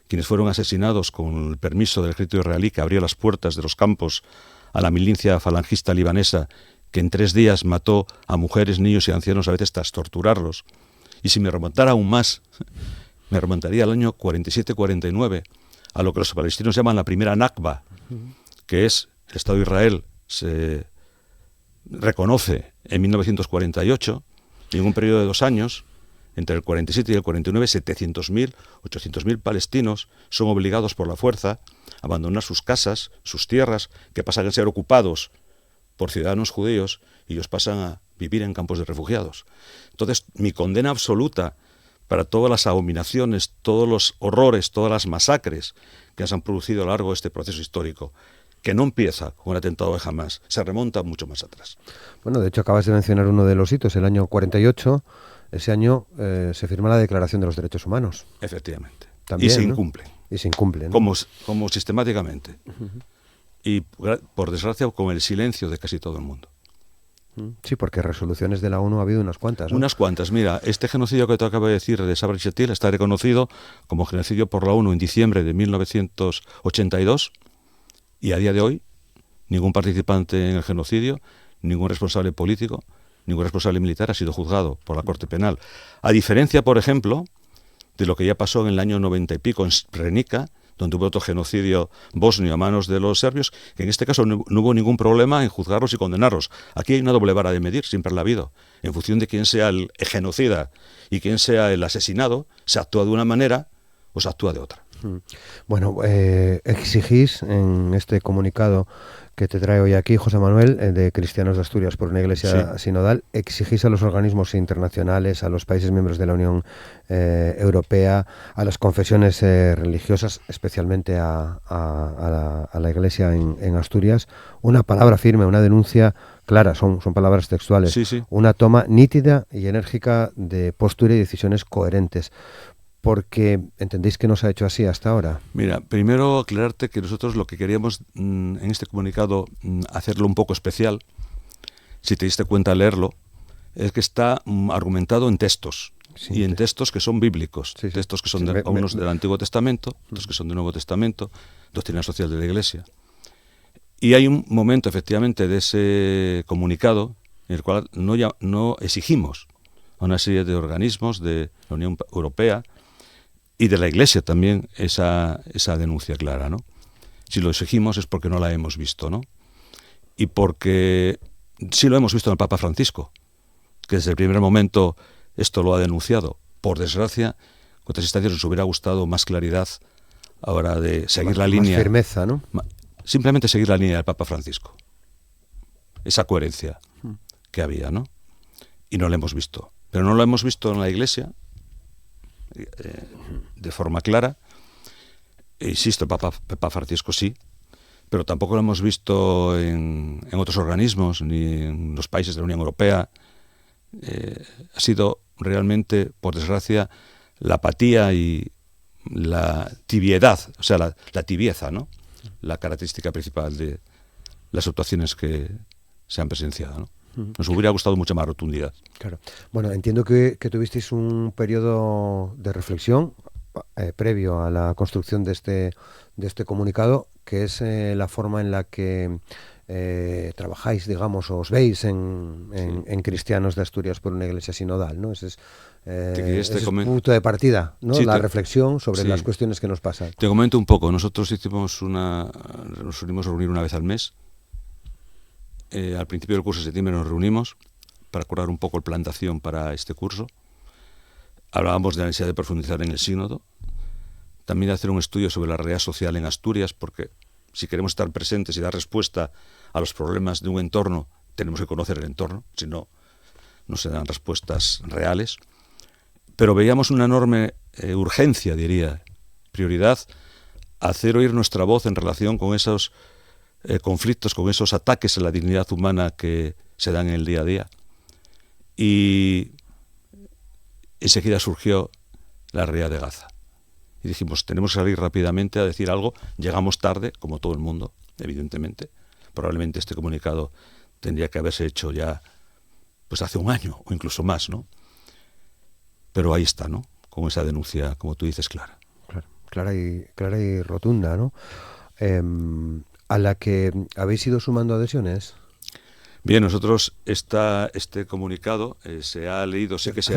quienes fueron asesinados con el permiso del ejército israelí, que abrió las puertas de los campos a la milicia falangista libanesa, que en 3 días mató a mujeres, niños y ancianos, a veces tras torturarlos. Y si me remontara aún más, me remontaría al año 47-49, a lo que los palestinos llaman la primera Nakba, que es el Estado de Israel se reconoce en 1948, y en un periodo de 2 años, entre el 47 y el 49, 700.000, 800.000 palestinos son obligados por la fuerza a abandonar sus casas, sus tierras, que pasan a ser ocupados por ciudadanos judíos, y ellos pasan a vivir en campos de refugiados. Entonces, mi condena absoluta para todas las abominaciones, todos los horrores, todas las masacres que se han producido a lo largo de este proceso histórico, que no empieza con el atentado de Hamás, se remonta mucho más atrás. Bueno, de hecho acabas de mencionar uno de los hitos, el año 48, ese año se firma la Declaración de los Derechos Humanos. Efectivamente. También, y se ¿no? incumple. Y se incumple, ¿no? Como sistemáticamente. Y, por desgracia, con el silencio de casi todo el mundo. Sí, porque resoluciones de la ONU ha habido unas cuantas, ¿no? Unas cuantas. Mira, este genocidio que te acabo de decir de Sabra y Shatila está reconocido como genocidio por la ONU en diciembre de 1982, y a día de hoy ningún participante en el genocidio, ningún responsable político, ningún responsable militar ha sido juzgado por la Corte Penal. A diferencia, por ejemplo, de lo que ya pasó en el año 90 y pico en Srebrenica, donde hubo otro genocidio bosnio a manos de los serbios, que en este caso no hubo ningún problema en juzgarlos y condenarlos. Aquí hay una doble vara de medir, siempre la ha habido. En función de quién sea el genocida y quién sea el asesinado, se actúa de una manera o se actúa de otra. Bueno, exigís en este comunicado que te trae hoy aquí, José Manuel, de Cristianos de Asturias por una Iglesia sinodal, exigís a los organismos internacionales, a los países miembros de la Unión Europea, a las confesiones religiosas, especialmente a la Iglesia en Asturias, una palabra firme, una denuncia clara, son palabras textuales. Sí, sí. Una toma nítida y enérgica de postura y decisiones coherentes. Porque entendéis que no se ha hecho así hasta ahora. Mira, primero aclararte que nosotros lo que queríamos en este comunicado hacerlo un poco especial, si te diste cuenta al leerlo, es que está argumentado en textos, y en textos que son bíblicos, textos que son algunos del Antiguo Testamento, otros que son del Nuevo Testamento, doctrina social de la Iglesia. Y hay un momento, efectivamente, de ese comunicado en el cual no exigimos a una serie de organismos de la Unión Europea y de la Iglesia también esa denuncia clara, ¿no? Si lo exigimos es porque no la hemos visto, ¿no? Y porque sí lo hemos visto en el Papa Francisco, que desde el primer momento esto lo ha denunciado. Por desgracia, con otras instancias nos hubiera gustado más claridad ahora de seguir la línea. Más firmeza, ¿no? Simplemente seguir la línea del Papa Francisco. Esa coherencia que había, ¿no? Y no la hemos visto. Pero no lo hemos visto en la Iglesia de forma clara. Insisto, el Papa Francisco sí, pero tampoco lo hemos visto en otros organismos ni en los países de la Unión Europea. Ha sido realmente, por desgracia, la apatía y la tibiedad, o sea, la tibieza, ¿no? La característica principal de las actuaciones que se han presenciado, ¿no? Nos hubiera gustado mucha más rotundidad. Claro. Bueno, entiendo que tuvisteis un periodo de reflexión previo a la construcción de este comunicado, que es la forma en la que trabajáis, digamos, o os veis en Cristianos de Asturias por una iglesia sinodal, ¿no? Ese es el punto de partida, ¿no? Sí, la reflexión sobre las cuestiones que nos pasan. Te comento un poco. Nosotros nos solimos reunir una vez al mes. Al principio del curso de septiembre nos reunimos para acordar un poco el plan de acción para este curso. Hablábamos de la necesidad de profundizar en el sínodo, también de hacer un estudio sobre la realidad social en Asturias, porque si queremos estar presentes y dar respuesta a los problemas de un entorno, tenemos que conocer el entorno, si no, no se dan respuestas reales. Pero veíamos una enorme urgencia, diría, prioridad, a hacer oír nuestra voz en relación con esos conflictos, con esos ataques a la dignidad humana que se dan en el día a día. Y enseguida surgió la realidad de Gaza. Y dijimos, tenemos que salir rápidamente a decir algo. Llegamos tarde, como todo el mundo, evidentemente. Probablemente este comunicado tendría que haberse hecho ya pues hace un año o incluso más, ¿no? Pero ahí está, ¿no? Con esa denuncia, como tú dices, clara. Clara y rotunda, ¿no? A la que habéis ido sumando adhesiones. Bien, nosotros este comunicado se ha leído, sé que se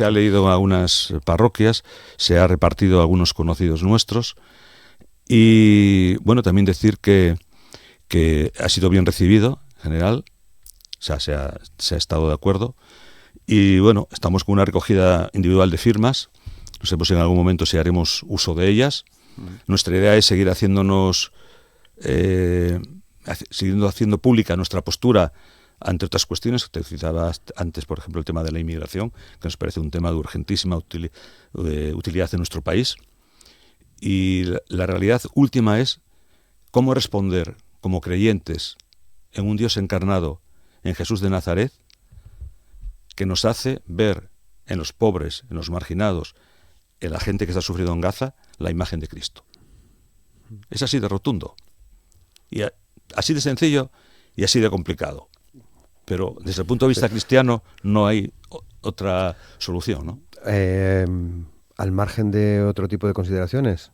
ha leído en algunas parroquias, se ha repartido a algunos conocidos nuestros y bueno, también decir que ha sido bien recibido en general, o sea, se ha estado de acuerdo y bueno, estamos con una recogida individual de firmas, no sé si en algún momento si haremos uso de ellas. Nuestra idea es seguir siguiendo haciendo pública nuestra postura ante otras cuestiones. Te citaba antes, por ejemplo, el tema de la inmigración, que nos parece un tema de urgentísima utilidad en nuestro país. Y la realidad última es cómo responder como creyentes en un Dios encarnado, en Jesús de Nazaret, que nos hace ver en los pobres, en los marginados, en la gente que está sufriendo en Gaza, la imagen de Cristo. Es así de rotundo. Y así de sencillo y así de complicado. Pero desde el punto de vista cristiano no hay otra solución, ¿no? Al margen de otro tipo de consideraciones,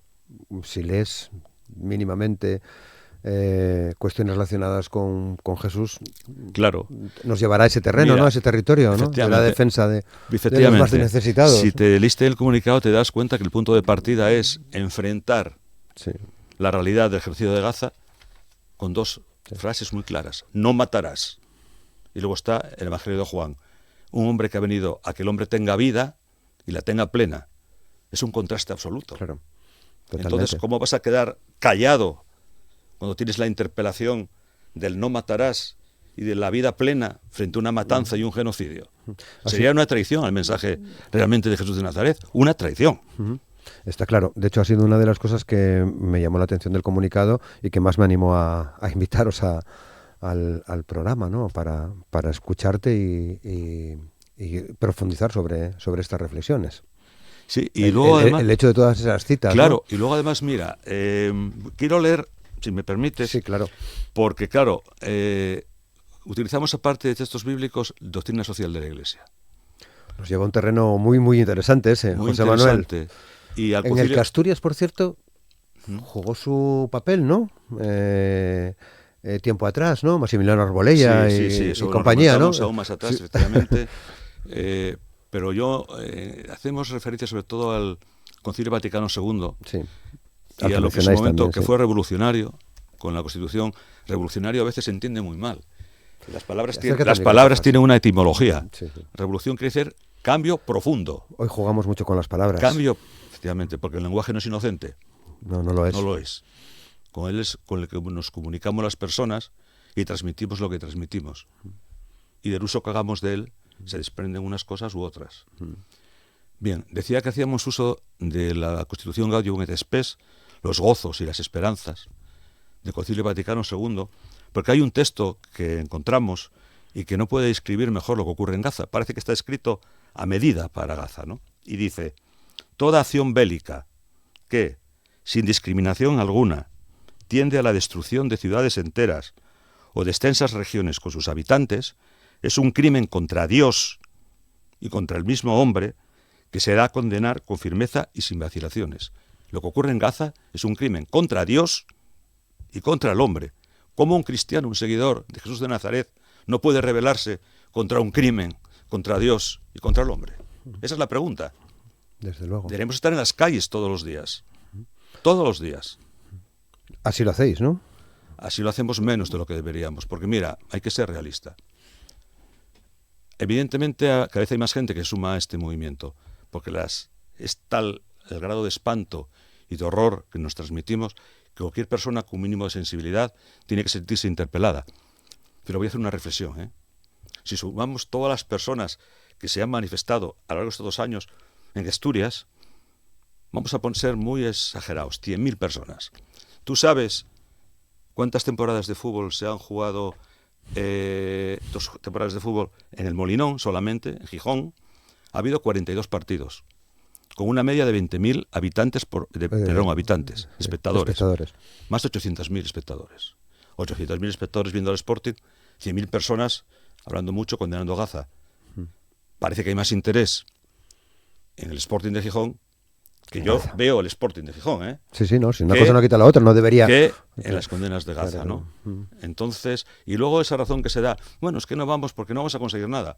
si lees mínimamente cuestiones relacionadas con Jesús, claro, nos llevará a ese terreno, ¿no? A ese territorio, ¿no? De la defensa de los más necesitados. Si te leíste el comunicado te das cuenta que el punto de partida es enfrentar la realidad del genocidio de Gaza con dos frases muy claras. No matarás. Y luego está el Evangelio de Juan. Un hombre que ha venido a que el hombre tenga vida y la tenga plena. Es un contraste absoluto. Claro, entonces, ¿cómo vas a quedar callado cuando tienes la interpelación del no matarás y de la vida plena frente a una matanza y un genocidio? Sería una traición al mensaje realmente de Jesús de Nazaret. Una traición. Está claro. De hecho, ha sido una de las cosas que me llamó la atención del comunicado y que más me animó a invitaros a al programa, ¿no? Para escucharte y profundizar sobre estas reflexiones. Sí, y luego además... El hecho de todas esas citas, claro, ¿no? y luego además, mira, quiero leer, si me permites, Sí, claro. porque claro, utilizamos aparte de textos bíblicos doctrina social de la Iglesia. Nos lleva a un terreno muy, muy interesante ese, Muy José interesante. Manuel. Y al En el que Asturias, por cierto, jugó su papel, ¿no? Tiempo atrás, ¿no? Maximiliano Arbolella y compañía, ¿no? Aún más atrás, sí. Efectivamente. Pero hacemos referencia sobre todo al Concilio Vaticano II, sí. Y a lo que en su momento también, que fue revolucionario con la Constitución. Revolucionario a veces se entiende muy mal. Las palabras tienen una etimología. Sí. Revolución quiere decir cambio profundo. Hoy jugamos mucho con las palabras. Cambio, efectivamente, porque el lenguaje no es inocente. No lo es. No lo es. Con él es con el que nos comunicamos las personas y transmitimos lo que transmitimos. Y del uso que hagamos de él se desprenden unas cosas u otras. Bien, decía que hacíamos uso de la Constitución Gaudium et Spes, los gozos y las esperanzas del Concilio Vaticano II, porque hay un texto que encontramos y que no puede describir mejor lo que ocurre en Gaza. Parece que está escrito a medida para Gaza, ¿no? Y dice: toda acción bélica que, sin discriminación alguna, tiende a la destrucción de ciudades enteras o de extensas regiones con sus habitantes, es un crimen contra Dios y contra el mismo hombre que se da a condenar con firmeza y sin vacilaciones. Lo que ocurre en Gaza es un crimen contra Dios y contra el hombre. ¿Cómo un cristiano, un seguidor de Jesús de Nazaret, no puede rebelarse contra un crimen, contra Dios y contra el hombre? Esa es la pregunta. Desde luego. Deberíamos estar en las calles todos los días. Todos los días. Así lo hacéis, ¿no? Así lo hacemos menos de lo que deberíamos, porque mira, hay que ser realista. Evidentemente, cada vez hay más gente que suma a este movimiento, porque es tal el grado de espanto y de horror que nos transmitimos que cualquier persona con un mínimo de sensibilidad tiene que sentirse interpelada. Pero voy a hacer una reflexión, Si sumamos todas las personas que se han manifestado a lo largo de estos 2 años en Asturias, vamos a ser muy exagerados, 100.000 personas. ¿Tú sabes cuántas temporadas de fútbol se han jugado? 2 temporadas de fútbol en el Molinón solamente, en Gijón. Ha habido 42 partidos, con una media de 20.000 habitantes, espectadores. Más de 800.000 espectadores. 800.000 espectadores viendo al Sporting, 100.000 personas hablando mucho, condenando a Gaza. Parece que hay más interés en el Sporting de Gijón, que yo veo el Sporting de Gijón, Sí, no, si una cosa no quita la otra, no debería... Que en las condenas de Gaza, ¿no? Entonces, y luego esa razón que se da, bueno, es que no vamos porque no vamos a conseguir nada.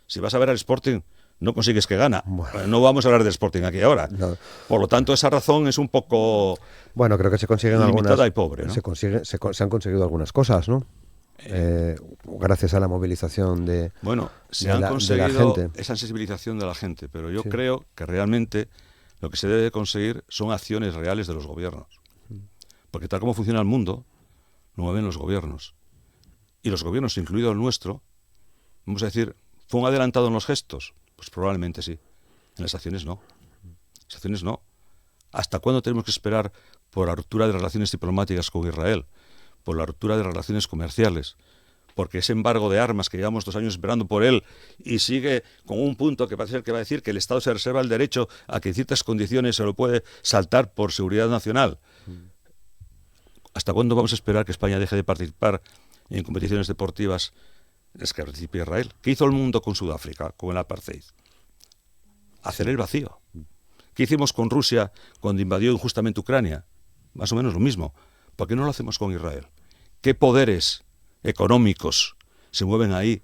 Si vas a ver al Sporting, no consigues que gana. Bueno. No vamos a hablar del Sporting aquí ahora. No. Por lo tanto, esa razón es un poco... Bueno, creo que se consiguen algunas... y pobre, ¿no? Se han conseguido algunas cosas, ¿no? Gracias a la movilización de se han conseguido esa sensibilización de la gente, pero yo creo que realmente lo que se debe conseguir son acciones reales de los gobiernos. Porque tal como funciona el mundo, lo mueven los gobiernos. Y los gobiernos, incluido el nuestro, vamos a decir, ¿fue un adelantado en los gestos? Pues probablemente sí. En las acciones no. Las acciones no. ¿Hasta cuándo tenemos que esperar por la ruptura de relaciones diplomáticas con Israel? Por la ruptura de relaciones comerciales, porque ese embargo de armas que llevamos 2 años esperando por él y sigue con un punto que parece que va a decir que el Estado se reserva el derecho a que en ciertas condiciones se lo puede saltar por seguridad nacional. ¿Hasta cuándo vamos a esperar que España deje de participar en competiciones deportivas en las que participe Israel? ¿Qué hizo el mundo con Sudáfrica, con el apartheid? Hacer el vacío. ¿Qué hicimos con Rusia cuando invadió injustamente Ucrania? Más o menos lo mismo. ¿Por qué no lo hacemos con Israel? ¿Qué poderes económicos se mueven ahí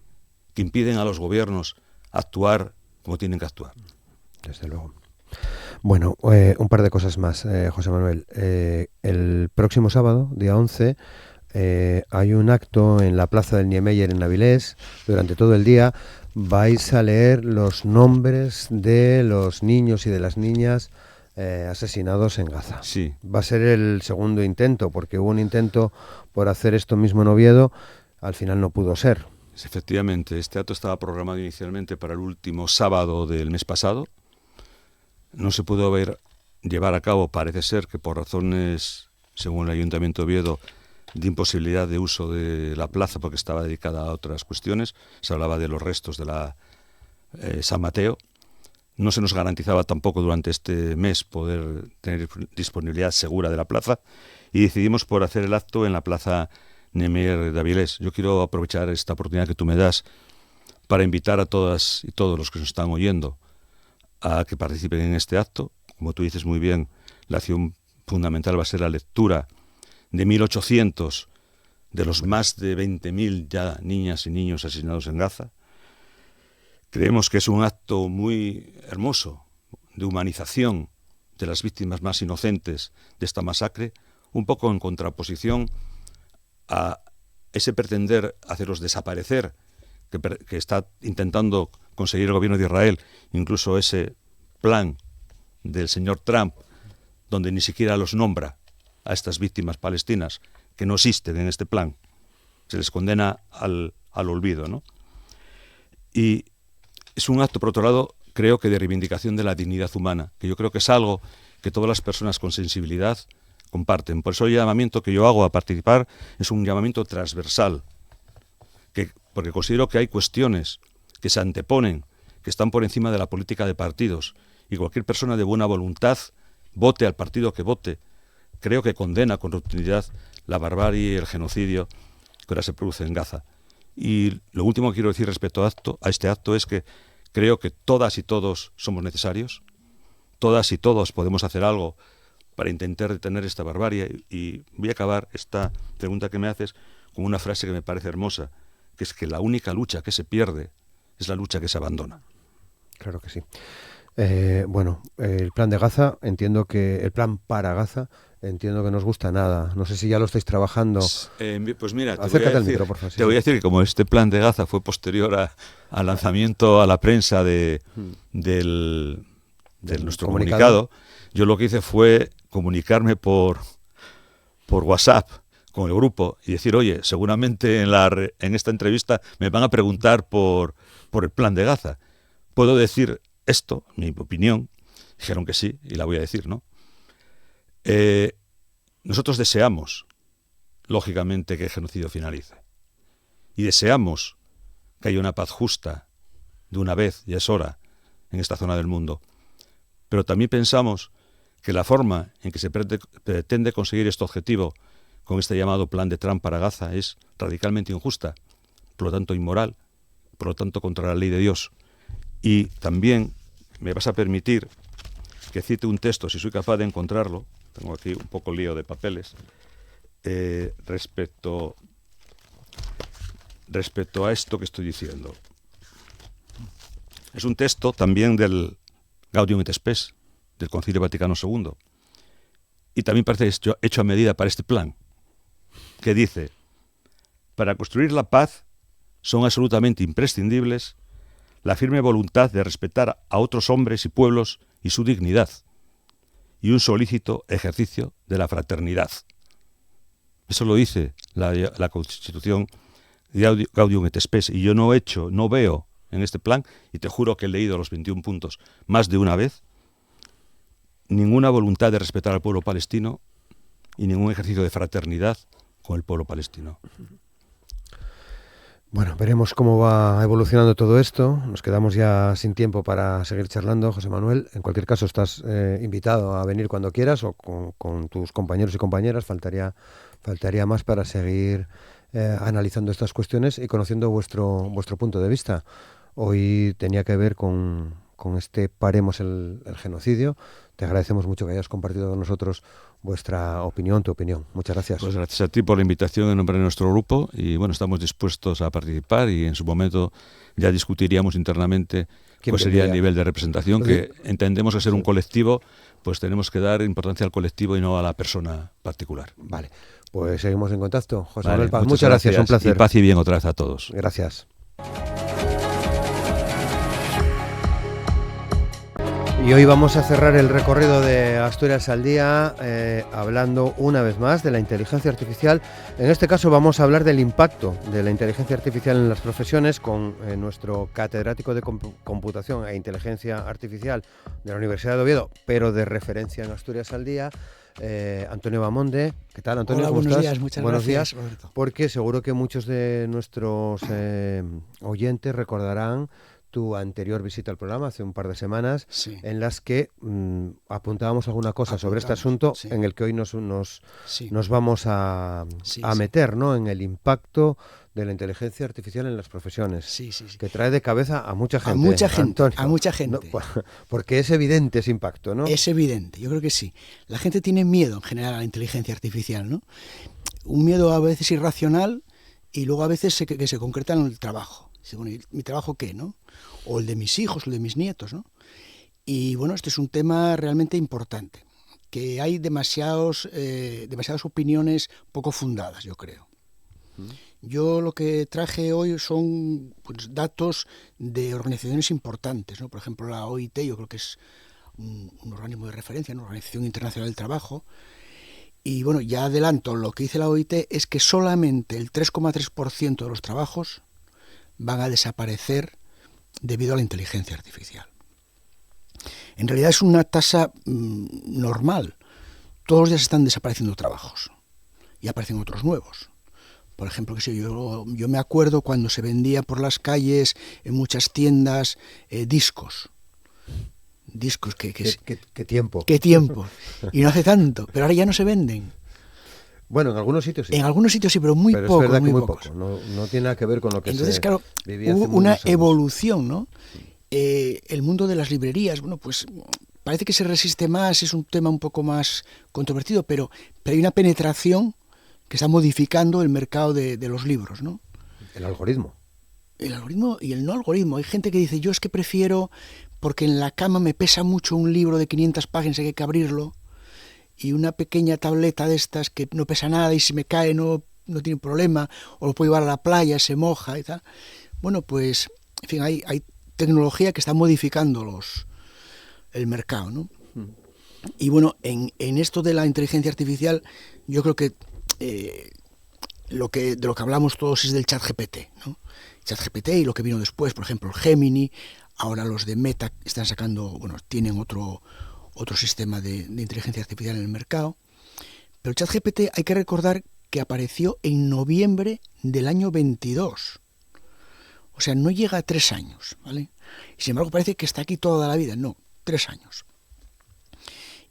que impiden a los gobiernos actuar como tienen que actuar? Desde luego. Bueno, un par de cosas más, José Manuel. El próximo sábado, día 11, hay un acto en la Plaza del Niemeyer en Avilés. Durante todo el día vais a leer los nombres de los niños y de las niñas asesinados en Gaza. Sí. Va a ser el segundo intento, porque hubo un intento por hacer esto mismo en Oviedo, al final no pudo ser. Efectivamente, este acto estaba programado inicialmente para el último sábado del mes pasado. No se pudo llevar a cabo, parece ser que por razones, según el Ayuntamiento de Oviedo, de imposibilidad de uso de la plaza porque estaba dedicada a otras cuestiones. Se hablaba de los restos de la San Mateo. No se nos garantizaba tampoco durante este mes poder tener disponibilidad segura de la plaza y decidimos por hacer el acto en la plaza Nemier de Avilés. Yo quiero aprovechar esta oportunidad que tú me das para invitar a todas y todos los que nos están oyendo a que participen en este acto. Como tú dices muy bien, la acción fundamental va a ser la lectura de 1.800 de los más de 20.000 ya niñas y niños asesinados en Gaza. Creemos que es un acto muy hermoso de humanización de las víctimas más inocentes de esta masacre, un poco en contraposición a ese pretender hacerlos desaparecer que está intentando conseguir el gobierno de Israel, incluso ese plan del señor Trump, donde ni siquiera los nombra a estas víctimas palestinas, que no existen en este plan. Se les condena al olvido, ¿no? Y es un acto, por otro lado, creo que de reivindicación de la dignidad humana, que yo creo que es algo que todas las personas con sensibilidad comparten. Por eso el llamamiento que yo hago a participar es un llamamiento transversal, porque considero que hay cuestiones que se anteponen, que están por encima de la política de partidos, y cualquier persona de buena voluntad, vote al partido que vote, creo que condena con rotundidad la barbarie y el genocidio que ahora se produce en Gaza. Y lo último que quiero decir respecto a este acto es que creo que todas y todos somos necesarios, todas y todos podemos hacer algo para intentar detener esta barbarie. Y voy a acabar esta pregunta que me haces con una frase que me parece hermosa, que es que la única lucha que se pierde es la lucha que se abandona. Claro que sí. Bueno, el plan de Gaza, el plan para Gaza, entiendo que no os gusta nada. No sé si ya lo estáis trabajando. Pues mira, acércate al micro, por favor. Te voy a decir que como este plan de Gaza fue posterior al lanzamiento a la prensa de nuestro comunicado, yo lo que hice fue comunicarme por WhatsApp con el grupo y decir, oye, seguramente en esta entrevista me van a preguntar por el plan de Gaza. ¿Puedo decir esto, mi opinión? Dijeron que sí, y la voy a decir, ¿no? Nosotros deseamos, lógicamente, que el genocidio finalice. Y deseamos que haya una paz justa, de una vez, ya es hora, en esta zona del mundo. Pero también pensamos que la forma en que se pretende conseguir este objetivo con este llamado plan de Trump para Gaza es radicalmente injusta, por lo tanto inmoral, por lo tanto contra la ley de Dios. Y también me vas a permitir que cite un texto, si soy capaz de encontrarlo, tengo aquí un poco lío de papeles, respecto a esto que estoy diciendo. Es un texto también del Gaudium et Spes, del Concilio Vaticano II, y también parece hecho a medida para este plan, que dice: para construir la paz son absolutamente imprescindibles la firme voluntad de respetar a otros hombres y pueblos y su dignidad, y un solícito ejercicio de la fraternidad. Eso lo dice la Constitución Gaudium et Spes, y yo no veo en este plan, y te juro que he leído los 21 puntos más de una vez, ninguna voluntad de respetar al pueblo palestino y ningún ejercicio de fraternidad con el pueblo palestino. Bueno, veremos cómo va evolucionando todo esto. Nos quedamos ya sin tiempo para seguir charlando, José Manuel. En cualquier caso, estás invitado a venir cuando quieras o con tus compañeros y compañeras. Faltaría más para seguir analizando estas cuestiones y conociendo vuestro punto de vista. Hoy tenía que ver con este Paremos el genocidio. Te agradecemos mucho que hayas compartido con nosotros vuestra opinión, tu opinión. Muchas gracias. Pues gracias a ti por la invitación en nombre de nuestro grupo, y bueno, estamos dispuestos a participar, y en su momento ya discutiríamos internamente cuál sería el nivel de representación, que entendemos que ser un colectivo, pues tenemos que dar importancia al colectivo y no a la persona particular. Vale, pues seguimos en contacto. José Manuel Paz, muchas gracias, un placer. Y paz y bien otra vez a todos. Gracias. Y hoy vamos a cerrar el recorrido de Asturias al Día hablando una vez más de la inteligencia artificial. En este caso vamos a hablar del impacto de la inteligencia artificial en las profesiones con nuestro catedrático de computación e inteligencia artificial de la Universidad de Oviedo, pero de referencia en Asturias al Día, Antonio Bamonde. ¿Qué tal, Antonio? Hola, ¿Cómo buenos estás? días, muchas buenos gracias, días, Roberto. porque seguro que muchos de nuestros oyentes recordarán tu anterior visita al programa hace un par de semanas, Sí. en las que apuntábamos alguna cosa sobre este asunto, sí. en el que hoy nos Sí. vamos a meter, ¿no?, en el impacto de la inteligencia artificial en las profesiones, Sí. que trae de cabeza a mucha gente. A mucha gente. No, porque es evidente ese impacto, ¿no? Es evidente, yo creo que sí. La gente tiene miedo en general a la inteligencia artificial, ¿no? Un miedo a veces irracional y luego a veces que se concreta en el trabajo. Dice, bueno, ¿y mi trabajo qué, no? O el de mis hijos, o el de mis nietos, ¿no? Y bueno, este es un tema realmente importante, que hay demasiadas opiniones poco fundadas, yo creo. Yo lo que traje hoy son pues, datos de organizaciones importantes, ¿no? Por ejemplo, la OIT, yo creo que es un organismo de referencia, una Organización Internacional del Trabajo. Y bueno, ya adelanto, lo que dice la OIT es que solamente el 3,3% de los trabajos van a desaparecer debido a la inteligencia artificial. En realidad es una tasa normal. Todos los días están desapareciendo trabajos y aparecen otros nuevos. Por ejemplo, yo me acuerdo cuando se vendía por las calles, en muchas tiendas, discos. Discos ¿Qué tiempo? ¿Qué tiempo? Y no hace tanto, pero ahora ya no se venden. Bueno, en algunos sitios sí. En algunos sitios sí, pero muy pero poco. Es verdad que muy pocos. poco. No tiene nada que ver con lo que Entonces, claro, vivía hubo hace una muchos años. evolución, ¿no? El mundo de las librerías, bueno, pues parece que se resiste más, es un tema un poco más controvertido, pero hay una penetración que está modificando el mercado de los libros, ¿no? El algoritmo. El algoritmo y el no algoritmo. Hay gente que dice, yo es que prefiero, porque en la cama me pesa mucho un libro de 500 páginas, hay que abrirlo, y una pequeña tableta de estas que no pesa nada y si me cae no tiene problema, o lo puedo llevar a la playa, se moja y tal. Bueno, pues, en fin, hay tecnología que está modificando el mercado, ¿no? Y bueno, en esto de la inteligencia artificial, yo creo que de lo que hablamos todos es del ChatGPT, ¿no? ChatGPT y lo que vino después, por ejemplo, el Gemini, ahora los de Meta están sacando, bueno, tienen otro sistema de inteligencia artificial en el mercado. Pero ChatGPT hay que recordar que apareció en noviembre del año 22. O sea, no llega a 3 años, ¿vale? Y sin embargo parece que está aquí toda la vida. No, 3 años.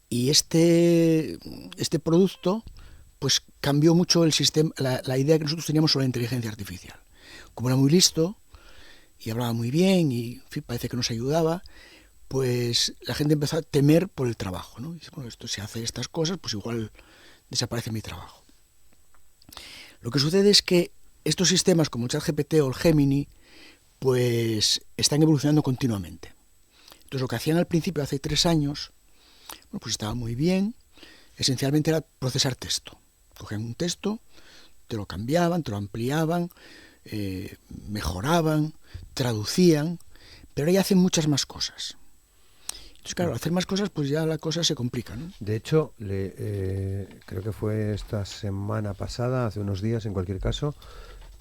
Y este producto pues cambió mucho el sistema, la idea que nosotros teníamos sobre la inteligencia artificial. Como era muy listo y hablaba muy bien y en fin, parece que nos ayudaba, pues la gente empezó a temer por el trabajo, ¿no? Y dice, bueno, esto, si hace estas cosas, pues igual desaparece mi trabajo. Lo que sucede es que estos sistemas como ChatGPT o el Gemini, pues están evolucionando continuamente. Entonces lo que hacían al principio, hace 3 años, bueno, pues estaba muy bien, esencialmente era procesar texto. Cogían un texto, te lo cambiaban, te lo ampliaban, mejoraban, traducían, pero ahora ya hacen muchas más cosas. Entonces, claro, al hacer más cosas, pues ya la cosa se complica, ¿no? De hecho, creo que fue esta semana pasada, hace unos días en cualquier caso,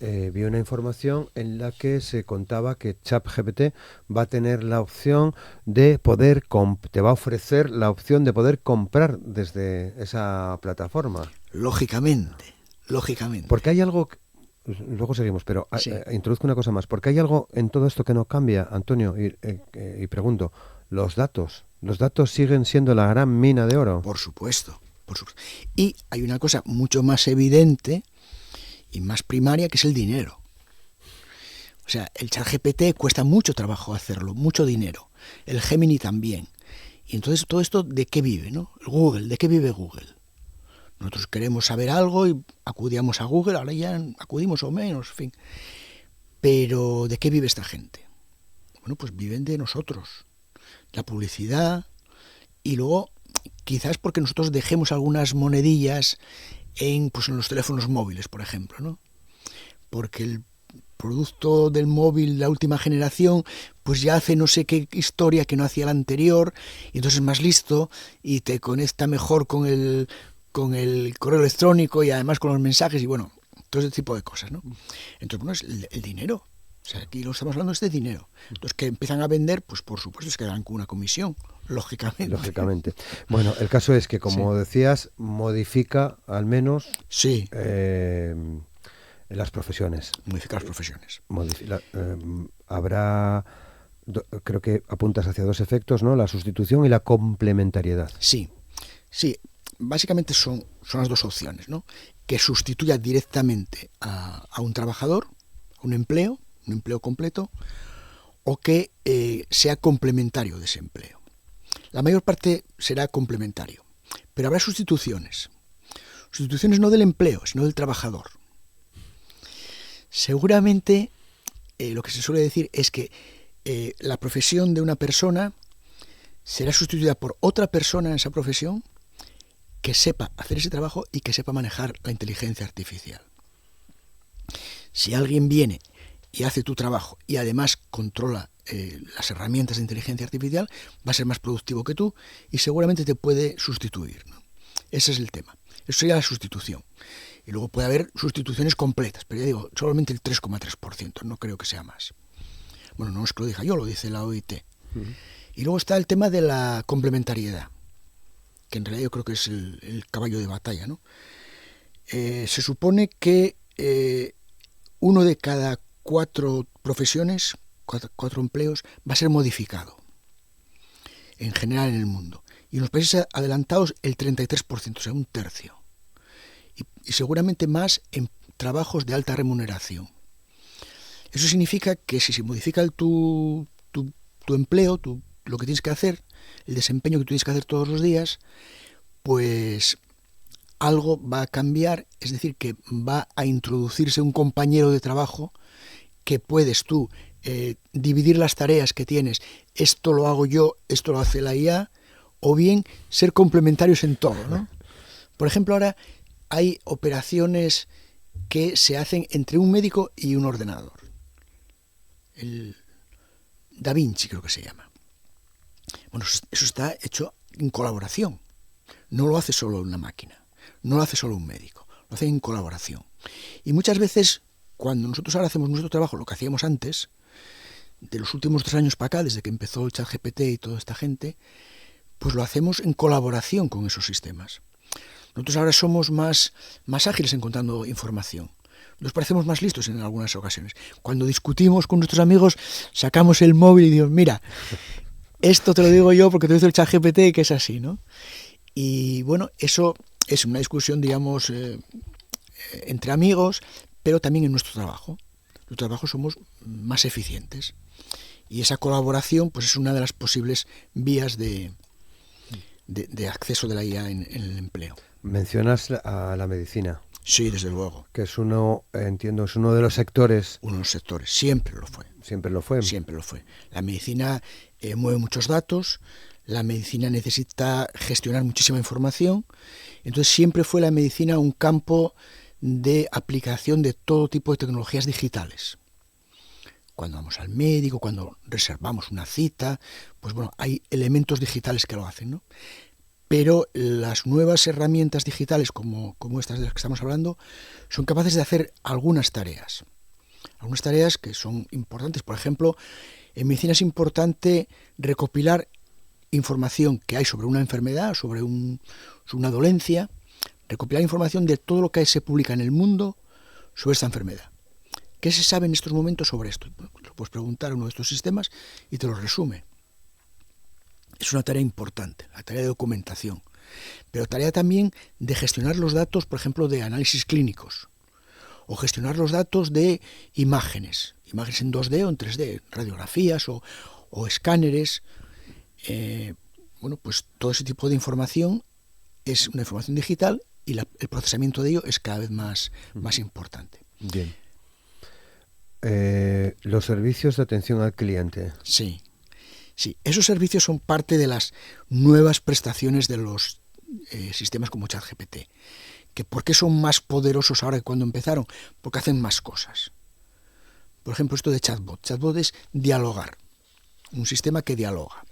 vi una información en la que se contaba que ChatGPT va a tener la opción de te va a ofrecer la opción de poder comprar desde esa plataforma. Lógicamente. Porque hay algo, luego seguimos, pero sí. Introduzco una cosa más, porque hay algo en todo esto que no cambia, Antonio, y pregunto, los datos siguen siendo la gran mina de oro. Por supuesto. Y hay una cosa mucho más evidente y más primaria, que es el dinero. O sea, el ChatGPT cuesta mucho trabajo hacerlo, mucho dinero. El Gemini también. Y entonces todo esto, ¿de qué vive, no? El Google, ¿de qué vive Google? Nosotros queremos saber algo y acudíamos a Google, ahora ya acudimos o menos, en fin. Pero ¿de qué vive esta gente? Bueno, pues viven de nosotros. La publicidad y luego quizás porque nosotros dejemos algunas monedillas en los teléfonos móviles, por ejemplo, ¿no? Porque el producto del móvil, la última generación, pues ya hace no sé qué historia que no hacía la anterior, y entonces es más listo y te conecta mejor con el correo electrónico y además con los mensajes y bueno, todo ese tipo de cosas, ¿no? Entonces, bueno, es el dinero. O sea, aquí lo estamos hablando es de dinero. Los que empiezan a vender, pues por supuesto se quedarán con una comisión, lógicamente. Bueno, el caso es que, como decías, modifica al menos sí. Las profesiones. Modifica las profesiones. Habrá, creo que apuntas hacia dos efectos, ¿no? La sustitución y la complementariedad. Sí. Básicamente son las dos opciones, ¿no? Que sustituya directamente a un trabajador, a un empleo completo, o que sea complementario de ese empleo. La mayor parte será complementario, pero habrá sustituciones. Sustituciones no del empleo, sino del trabajador. Seguramente lo que se suele decir es que la profesión de una persona será sustituida por otra persona en esa profesión que sepa hacer ese trabajo y que sepa manejar la inteligencia artificial. Si alguien viene y hace tu trabajo y además controla las herramientas de inteligencia artificial, va a ser más productivo que tú y seguramente te puede sustituir, ¿no? Ese es el tema. Eso sería la sustitución. Y luego puede haber sustituciones completas, pero ya digo, solamente el 3,3%, no creo que sea más. Bueno, no es que lo diga yo, lo dice la OIT. Y luego está el tema de la complementariedad, que en realidad yo creo que es el caballo de batalla, ¿no? Se supone que uno de cada 4 profesiones, 4 empleos, va a ser modificado, en general en el mundo. Y en los países adelantados el 33%, o sea, un tercio. Y seguramente más en trabajos de alta remuneración. Eso significa que si se modifica tu empleo, lo que tienes que hacer, el desempeño que tú tienes que hacer todos los días, pues algo va a cambiar, es decir, que va a introducirse un compañero de trabajo que puedes tú dividir las tareas que tienes, esto lo hago yo, esto lo hace la IA, o bien ser complementarios en todo, ¿no? Por ejemplo, ahora hay operaciones que se hacen entre un médico y un ordenador. El Da Vinci creo que se llama. Bueno, eso está hecho en colaboración. No lo hace solo una máquina, no lo hace solo un médico, lo hace en colaboración. Y muchas veces, cuando nosotros ahora hacemos nuestro trabajo, lo que hacíamos antes, de los últimos 3 años para acá, desde que empezó el ChatGPT y toda esta gente, pues lo hacemos en colaboración con esos sistemas. Nosotros ahora somos más ágiles encontrando información. Nos parecemos más listos en algunas ocasiones. Cuando discutimos con nuestros amigos, sacamos el móvil y decimos, mira, esto te lo digo yo porque te lo dice el ChatGPT que es así, ¿no? Y bueno, eso es una discusión, digamos, entre amigos, pero también en nuestro trabajo. En nuestro trabajo somos más eficientes. Y esa colaboración pues es una de las posibles vías de acceso de la IA en el empleo. Mencionas a la medicina. Sí, desde luego. Que es uno de los sectores. Uno de los sectores, siempre lo fue. Siempre lo fue. Siempre lo fue. La medicina mueve muchos datos, la medicina necesita gestionar muchísima información, entonces siempre fue la medicina un campo de aplicación de todo tipo de tecnologías digitales. Cuando vamos al médico, cuando reservamos una cita, pues bueno, hay elementos digitales que lo hacen, ¿no? Pero las nuevas herramientas digitales, como estas de las que estamos hablando, son capaces de hacer algunas tareas que son importantes. Por ejemplo, en medicina es importante recopilar información que hay sobre una enfermedad, sobre una dolencia, recopilar información de todo lo que se publica en el mundo sobre esta enfermedad. ¿Qué se sabe en estos momentos sobre esto? Lo puedes preguntar a uno de estos sistemas y te lo resume. Es una tarea importante, la tarea de documentación, pero tarea también de gestionar los datos, por ejemplo, de análisis clínicos, o gestionar los datos de imágenes en 2D o en 3D, radiografías o escáneres. Bueno, pues todo ese tipo de información es una información digital y el procesamiento de ello es cada vez más importante. Bien. Los servicios de atención al cliente. Sí, esos servicios son parte de las nuevas prestaciones de los sistemas como ChatGPT. ¿Por qué son más poderosos ahora que cuando empezaron? Porque hacen más cosas. Por ejemplo, esto de chatbot. Chatbot es dialogar. un sistema que dialoga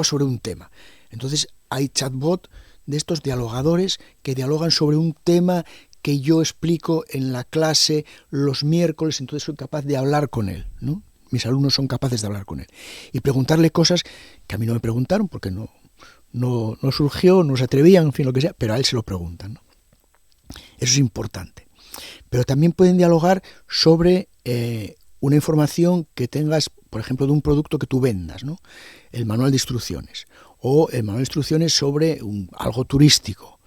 sobre un tema. Entonces hay chatbot de estos dialogadores que dialogan sobre un tema que yo explico en la clase los miércoles, entonces soy capaz de hablar con él, ¿no? Mis alumnos son capaces de hablar con él y preguntarle cosas que a mí no me preguntaron porque no surgió, no se atrevían, en fin, lo que sea, pero a él se lo preguntan, ¿no? Eso es importante. Pero también pueden dialogar sobre una información que tengas, por ejemplo, de un producto que tú vendas, ¿no? El manual de instrucciones, o el manual de instrucciones sobre algo turístico,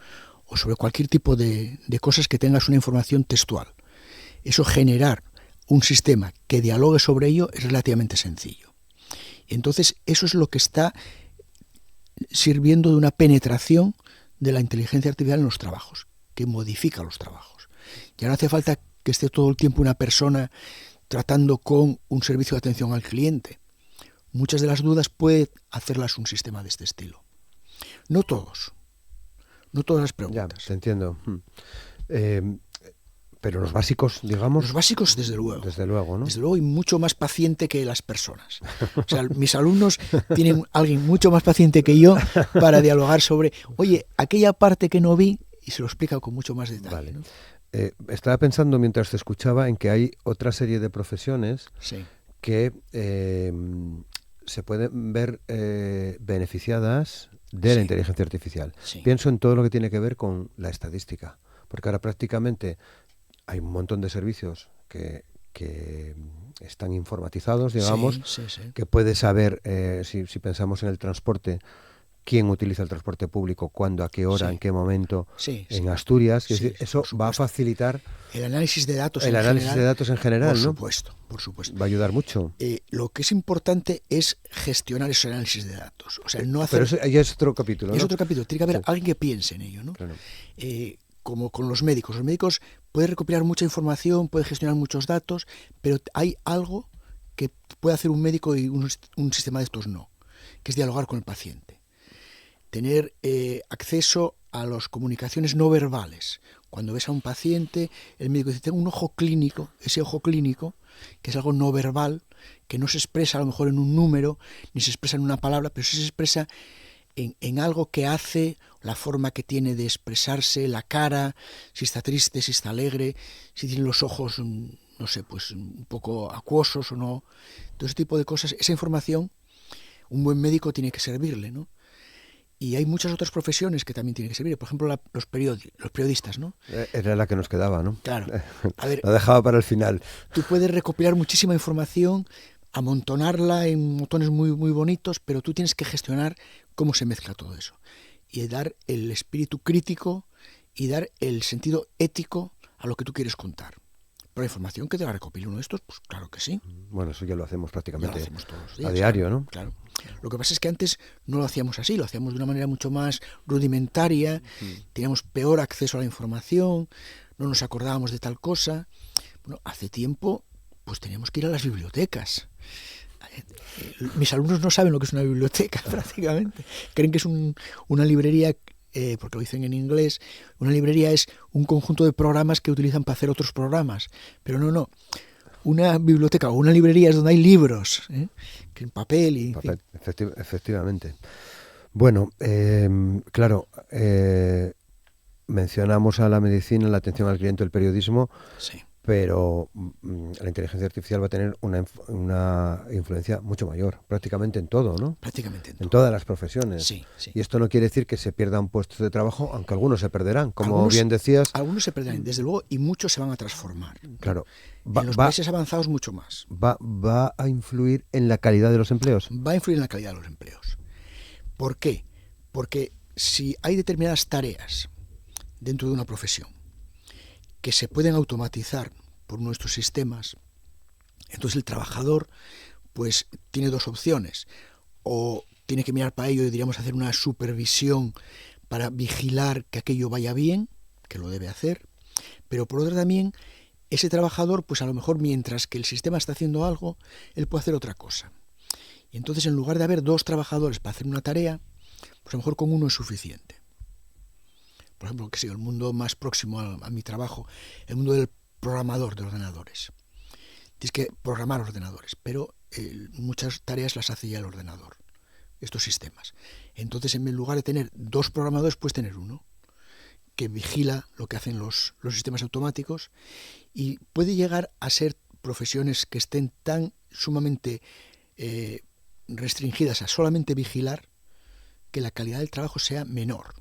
o sobre cualquier tipo de cosas que tengas una información textual. Eso, generar un sistema que dialogue sobre ello, es relativamente sencillo. Y entonces eso es lo que está sirviendo de una penetración de la inteligencia artificial en los trabajos, que modifica los trabajos. Ya no hace falta que esté todo el tiempo una persona tratando con un servicio de atención al cliente. Muchas de las dudas puede hacerlas un sistema de este estilo. No todas las preguntas. Ya, te entiendo. Pero los básicos, digamos... Los básicos, desde luego. Desde luego, ¿no? Desde luego, y mucho más paciente que las personas. O sea, mis alumnos tienen alguien mucho más paciente que yo para dialogar sobre, oye, aquella parte que no vi, y se lo explica con mucho más detalle. Vale. ¿No? Estaba pensando mientras te escuchaba en que hay otra serie de profesiones Sí. que se pueden ver beneficiadas de la inteligencia artificial. Sí. Pienso en todo lo que tiene que ver con la estadística, porque ahora prácticamente hay un montón de servicios que están informatizados, digamos, Sí. que puede saber, si pensamos en el transporte, quién utiliza el transporte público, cuándo, a qué hora, Sí. en qué momento, Sí, en sí. Asturias. Sí, Es decir, eso por va a supuesto. facilitar El análisis de datos el análisis de datos en general, por ¿no? supuesto, por supuesto. Va a ayudar mucho. Lo que es importante es gestionar esos análisis de datos. O sea, no hacer... Pero eso ya es otro capítulo, ¿no? Es otro capítulo. Tiene que haber Sí. alguien que piense en ello, ¿no? Claro. Como con los médicos. Los médicos pueden recopilar mucha información, pueden gestionar muchos datos, pero hay algo que puede hacer un médico y un sistema de estos no, que es dialogar con el paciente. Tener acceso a las comunicaciones no verbales. Cuando ves a un paciente, el médico dice, tengo un ojo clínico, ese ojo clínico, que es algo no verbal, que no se expresa a lo mejor en un número, ni se expresa en una palabra, pero sí se expresa en algo que hace, la forma que tiene de expresarse, la cara, si está triste, si está alegre, si tiene los ojos, no sé, pues un poco acuosos o no. Todo ese tipo de cosas, esa información, un buen médico tiene que servirle, ¿no? Y hay muchas otras profesiones que también tienen que servir. Por ejemplo, los periodistas, ¿no? Era la que nos quedaba, ¿no? Claro. A ver, la dejaba para el final. Tú puedes recopilar muchísima información, amontonarla en montones muy, muy bonitos, pero tú tienes que gestionar cómo se mezcla todo eso. Y dar el espíritu crítico y dar el sentido ético a lo que tú quieres contar. Pero la información que te la recopila uno de estos, pues claro que sí. Bueno, eso ya lo hacemos prácticamente Ya lo hacemos todos los días, a diario, claro, ¿no? Claro. Lo que pasa es que antes no lo hacíamos así, lo hacíamos de una manera mucho más rudimentaria, teníamos peor acceso a la información, no nos acordábamos de tal cosa. Bueno, hace tiempo pues teníamos que ir a las bibliotecas. Mis alumnos no saben lo que es una biblioteca prácticamente. Creen que es una librería, porque lo dicen en inglés. Una librería es un conjunto de programas que utilizan para hacer otros programas. Pero no. Una biblioteca o una librería es donde hay libros, que en papel y... Efectivamente. Bueno, claro, mencionamos a la medicina, la atención al cliente, el periodismo, Sí. pero la inteligencia artificial va a tener una influencia mucho mayor, prácticamente en todo, ¿no? Prácticamente en todo. En todas las profesiones. Sí. Y esto no quiere decir que se pierdan puestos de trabajo, aunque algunos se perderán, como Algunos, bien decías. Algunos se perderán, desde luego, y muchos se van a transformar. Claro. En los países avanzados mucho más. ¿Va a influir en la calidad de los empleos? Va a influir en la calidad de los empleos. ¿Por qué? Porque si hay determinadas tareas dentro de una profesión que se pueden automatizar por nuestros sistemas, entonces el trabajador pues tiene dos opciones. O tiene que mirar para ello y diríamos hacer una supervisión para vigilar que aquello vaya bien, que lo debe hacer, pero por otra también ese trabajador pues a lo mejor mientras que el sistema está haciendo algo, él puede hacer otra cosa. Y entonces en lugar de haber dos trabajadores para hacer una tarea, pues a lo mejor con uno es suficiente. Por ejemplo, que sea el mundo más próximo a mi trabajo, el mundo del programador de ordenadores. Tienes que programar ordenadores, pero muchas tareas las hace ya el ordenador, estos sistemas. Entonces, en lugar de tener 2 programadores, puedes tener uno que vigila lo que hacen los sistemas automáticos, y puede llegar a ser profesiones que estén tan sumamente restringidas a solamente vigilar, que la calidad del trabajo sea menor,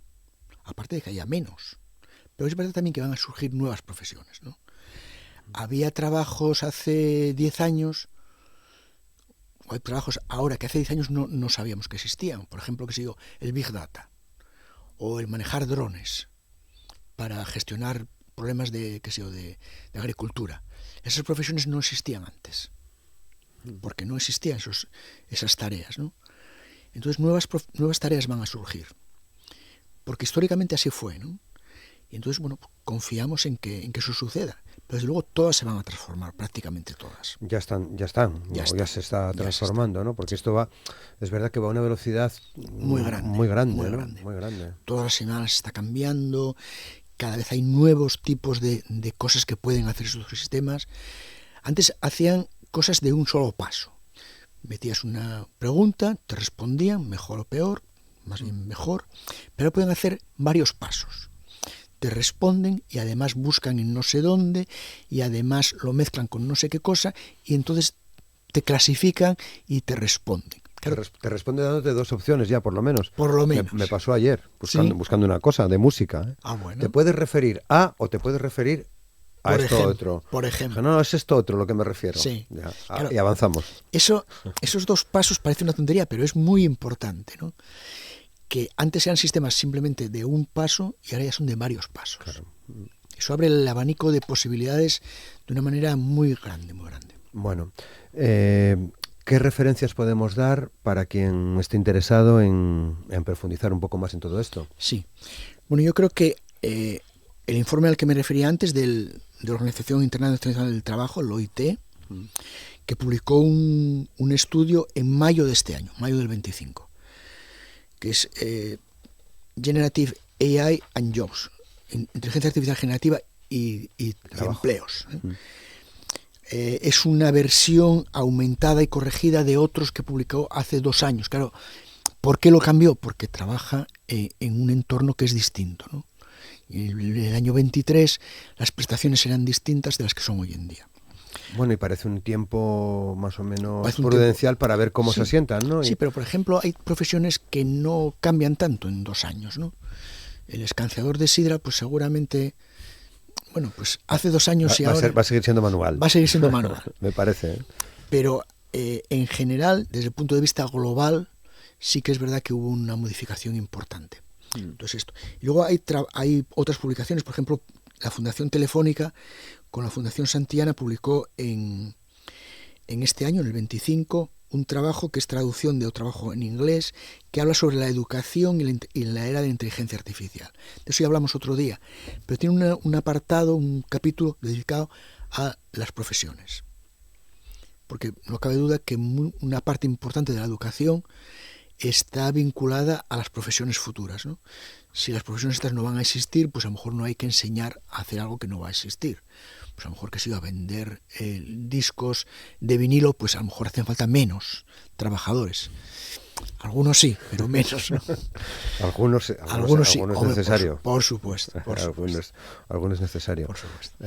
aparte de que haya menos. Pero es verdad también que van a surgir nuevas profesiones, ¿no? Había trabajos hace 10 años, o hay trabajos ahora que hace 10 años no sabíamos que existían. Por ejemplo, el Big Data, o el manejar drones para gestionar problemas de agricultura. Esas profesiones no existían antes, porque no existían esas tareas, ¿no? Entonces nuevas tareas van a surgir, porque históricamente así fue, ¿no? Y entonces, bueno, confiamos en que eso suceda. Pero desde luego todas se van a transformar, prácticamente todas. Ya se está transformando, ¿no? Porque esto es verdad que va a una velocidad muy grande. Todas las semanas se está cambiando, cada vez hay nuevos tipos de cosas que pueden hacer esos sistemas. Antes hacían cosas de un solo paso. Metías una pregunta, te respondían, mejor o peor, más bien mejor, pero pueden hacer varios pasos. Te responden y además buscan en no sé dónde y además lo mezclan con no sé qué cosa y entonces te clasifican y te responden. Claro, te responde dándote 2 opciones ya, por lo menos. Por lo menos. Me pasó ayer, buscando una cosa de música. ¿eh? Bueno. Te puedes referir a o te puedes referir a otro. Por ejemplo. No, es esto otro lo que me refiero. Sí. Ya, claro, y avanzamos. Esos 2 pasos parece una tontería, pero es muy importante, ¿no? Que antes eran sistemas simplemente de un paso y ahora ya son de varios pasos. Claro. Eso abre el abanico de posibilidades de una manera muy grande, muy grande. Bueno, ¿qué referencias podemos dar para quien esté interesado en profundizar un poco más en todo esto? Sí. Bueno, yo creo que el informe al que me refería antes de la Organización Internacional del Trabajo, el OIT, que publicó un estudio en mayo de este año, mayo del 25, que es Generative AI and Jobs, inteligencia artificial generativa y empleos. Es una versión aumentada y corregida de otros que publicó hace 2 años. Claro, ¿por qué lo cambió? Porque trabaja en un entorno que es distinto, ¿no? En el año 23 las prestaciones eran distintas de las que son hoy en día. Bueno, y parece un tiempo más o menos prudencial para ver cómo se asientan, ¿no? Sí, pero por ejemplo hay profesiones que no cambian tanto en 2 años, ¿no? El escanciador de sidra, pues seguramente, bueno, pues hace 2 años y ahora... Va a seguir siendo manual. Va a seguir siendo manual. Me parece. Pero en general, desde el punto de vista global, sí que es verdad que hubo una modificación importante. Entonces esto. Y luego hay otras publicaciones, por ejemplo, la Fundación Telefónica con la Fundación Santillana publicó en este año, en el 25, un trabajo que es traducción de otro trabajo en inglés que habla sobre la educación y la era de la inteligencia artificial. De eso ya hablamos otro día, pero tiene un apartado, un capítulo dedicado a las profesiones. Porque no cabe duda que una parte importante de la educación está vinculada a las profesiones futuras, ¿no? Si las profesiones estas no van a existir, pues a lo mejor no hay que enseñar a hacer algo que no va a existir. Pues a lo mejor que se iba a vender discos de vinilo, pues a lo mejor hacen falta menos trabajadores. Algunos sí, pero menos, ¿no? Algunos sí. Algunos es necesario. Por supuesto. Algunos es necesario. Por supuesto.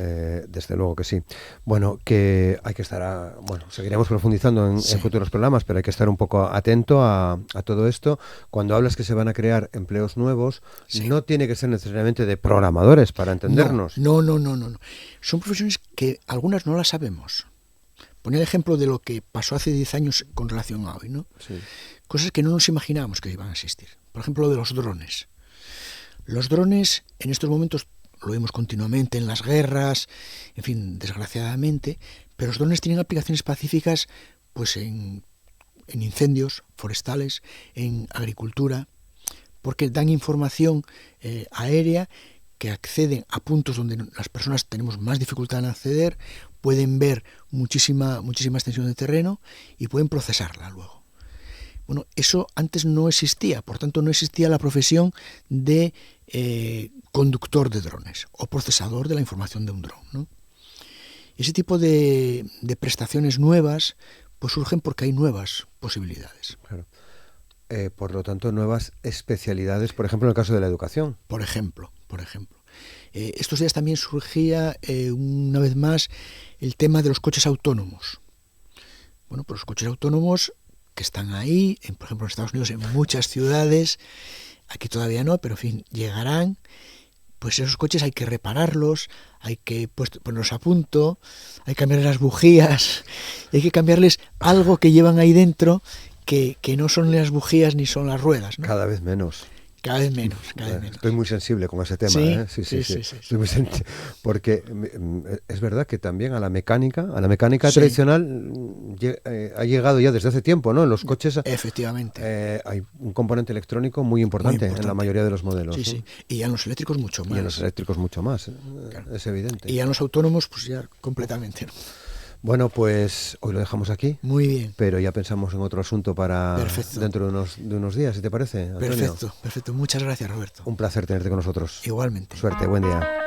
Desde luego que sí. Bueno, que hay que estar... seguiremos profundizando en futuros programas, pero hay que estar un poco atento a todo esto. Cuando hablas que se van a crear empleos nuevos, no tiene que ser necesariamente de programadores, para entendernos. No. Son profesiones que algunas no las sabemos. Ponía el ejemplo de lo que pasó hace 10 años con relación a hoy, ¿no? Sí. Cosas que no nos imaginábamos que iban a existir. Por ejemplo, lo de los drones. Los drones, en estos momentos, lo vemos continuamente en las guerras, en fin, desgraciadamente, pero los drones tienen aplicaciones pacíficas pues en incendios forestales, en agricultura, porque dan información aérea que acceden a puntos donde las personas tenemos más dificultad en acceder, pueden ver muchísima extensión de terreno y pueden procesarla luego. Bueno, eso antes no existía, por tanto no existía la profesión de conductor de drones o procesador de la información de un dron, ¿no? Ese tipo de prestaciones nuevas pues surgen porque hay nuevas posibilidades. Claro. Por lo tanto, nuevas especialidades, por ejemplo, en el caso de la educación. Por ejemplo. Estos días también surgía, una vez más, el tema de los coches autónomos. Bueno, pues los coches autónomos que están ahí, por ejemplo en Estados Unidos, en muchas ciudades, aquí todavía no, pero en fin, llegarán. Pues esos coches hay que repararlos, hay que ponerlos a punto, hay que cambiarles las bujías, hay que cambiarles algo que llevan ahí dentro que no son las bujías ni son las ruedas, ¿no? Cada vez menos. Cada vez menos. Estoy muy sensible con ese tema. Sí, ¿eh? Sí. Estoy muy porque es verdad que también a la mecánica tradicional ha llegado ya desde hace tiempo, ¿no? En los coches efectivamente hay un componente electrónico muy importante en la mayoría de los modelos. Sí, ¿no? Y ya en los eléctricos mucho más. Y en los eléctricos mucho más, claro. Es evidente. Y ya en los autónomos, pues ya completamente, ¿no? Bueno, pues hoy lo dejamos aquí. Muy bien. Pero ya pensamos en otro asunto para dentro de unos días, si te parece, Antonio. Perfecto. Muchas gracias, Roberto. Un placer tenerte con nosotros. Igualmente. Suerte, buen día.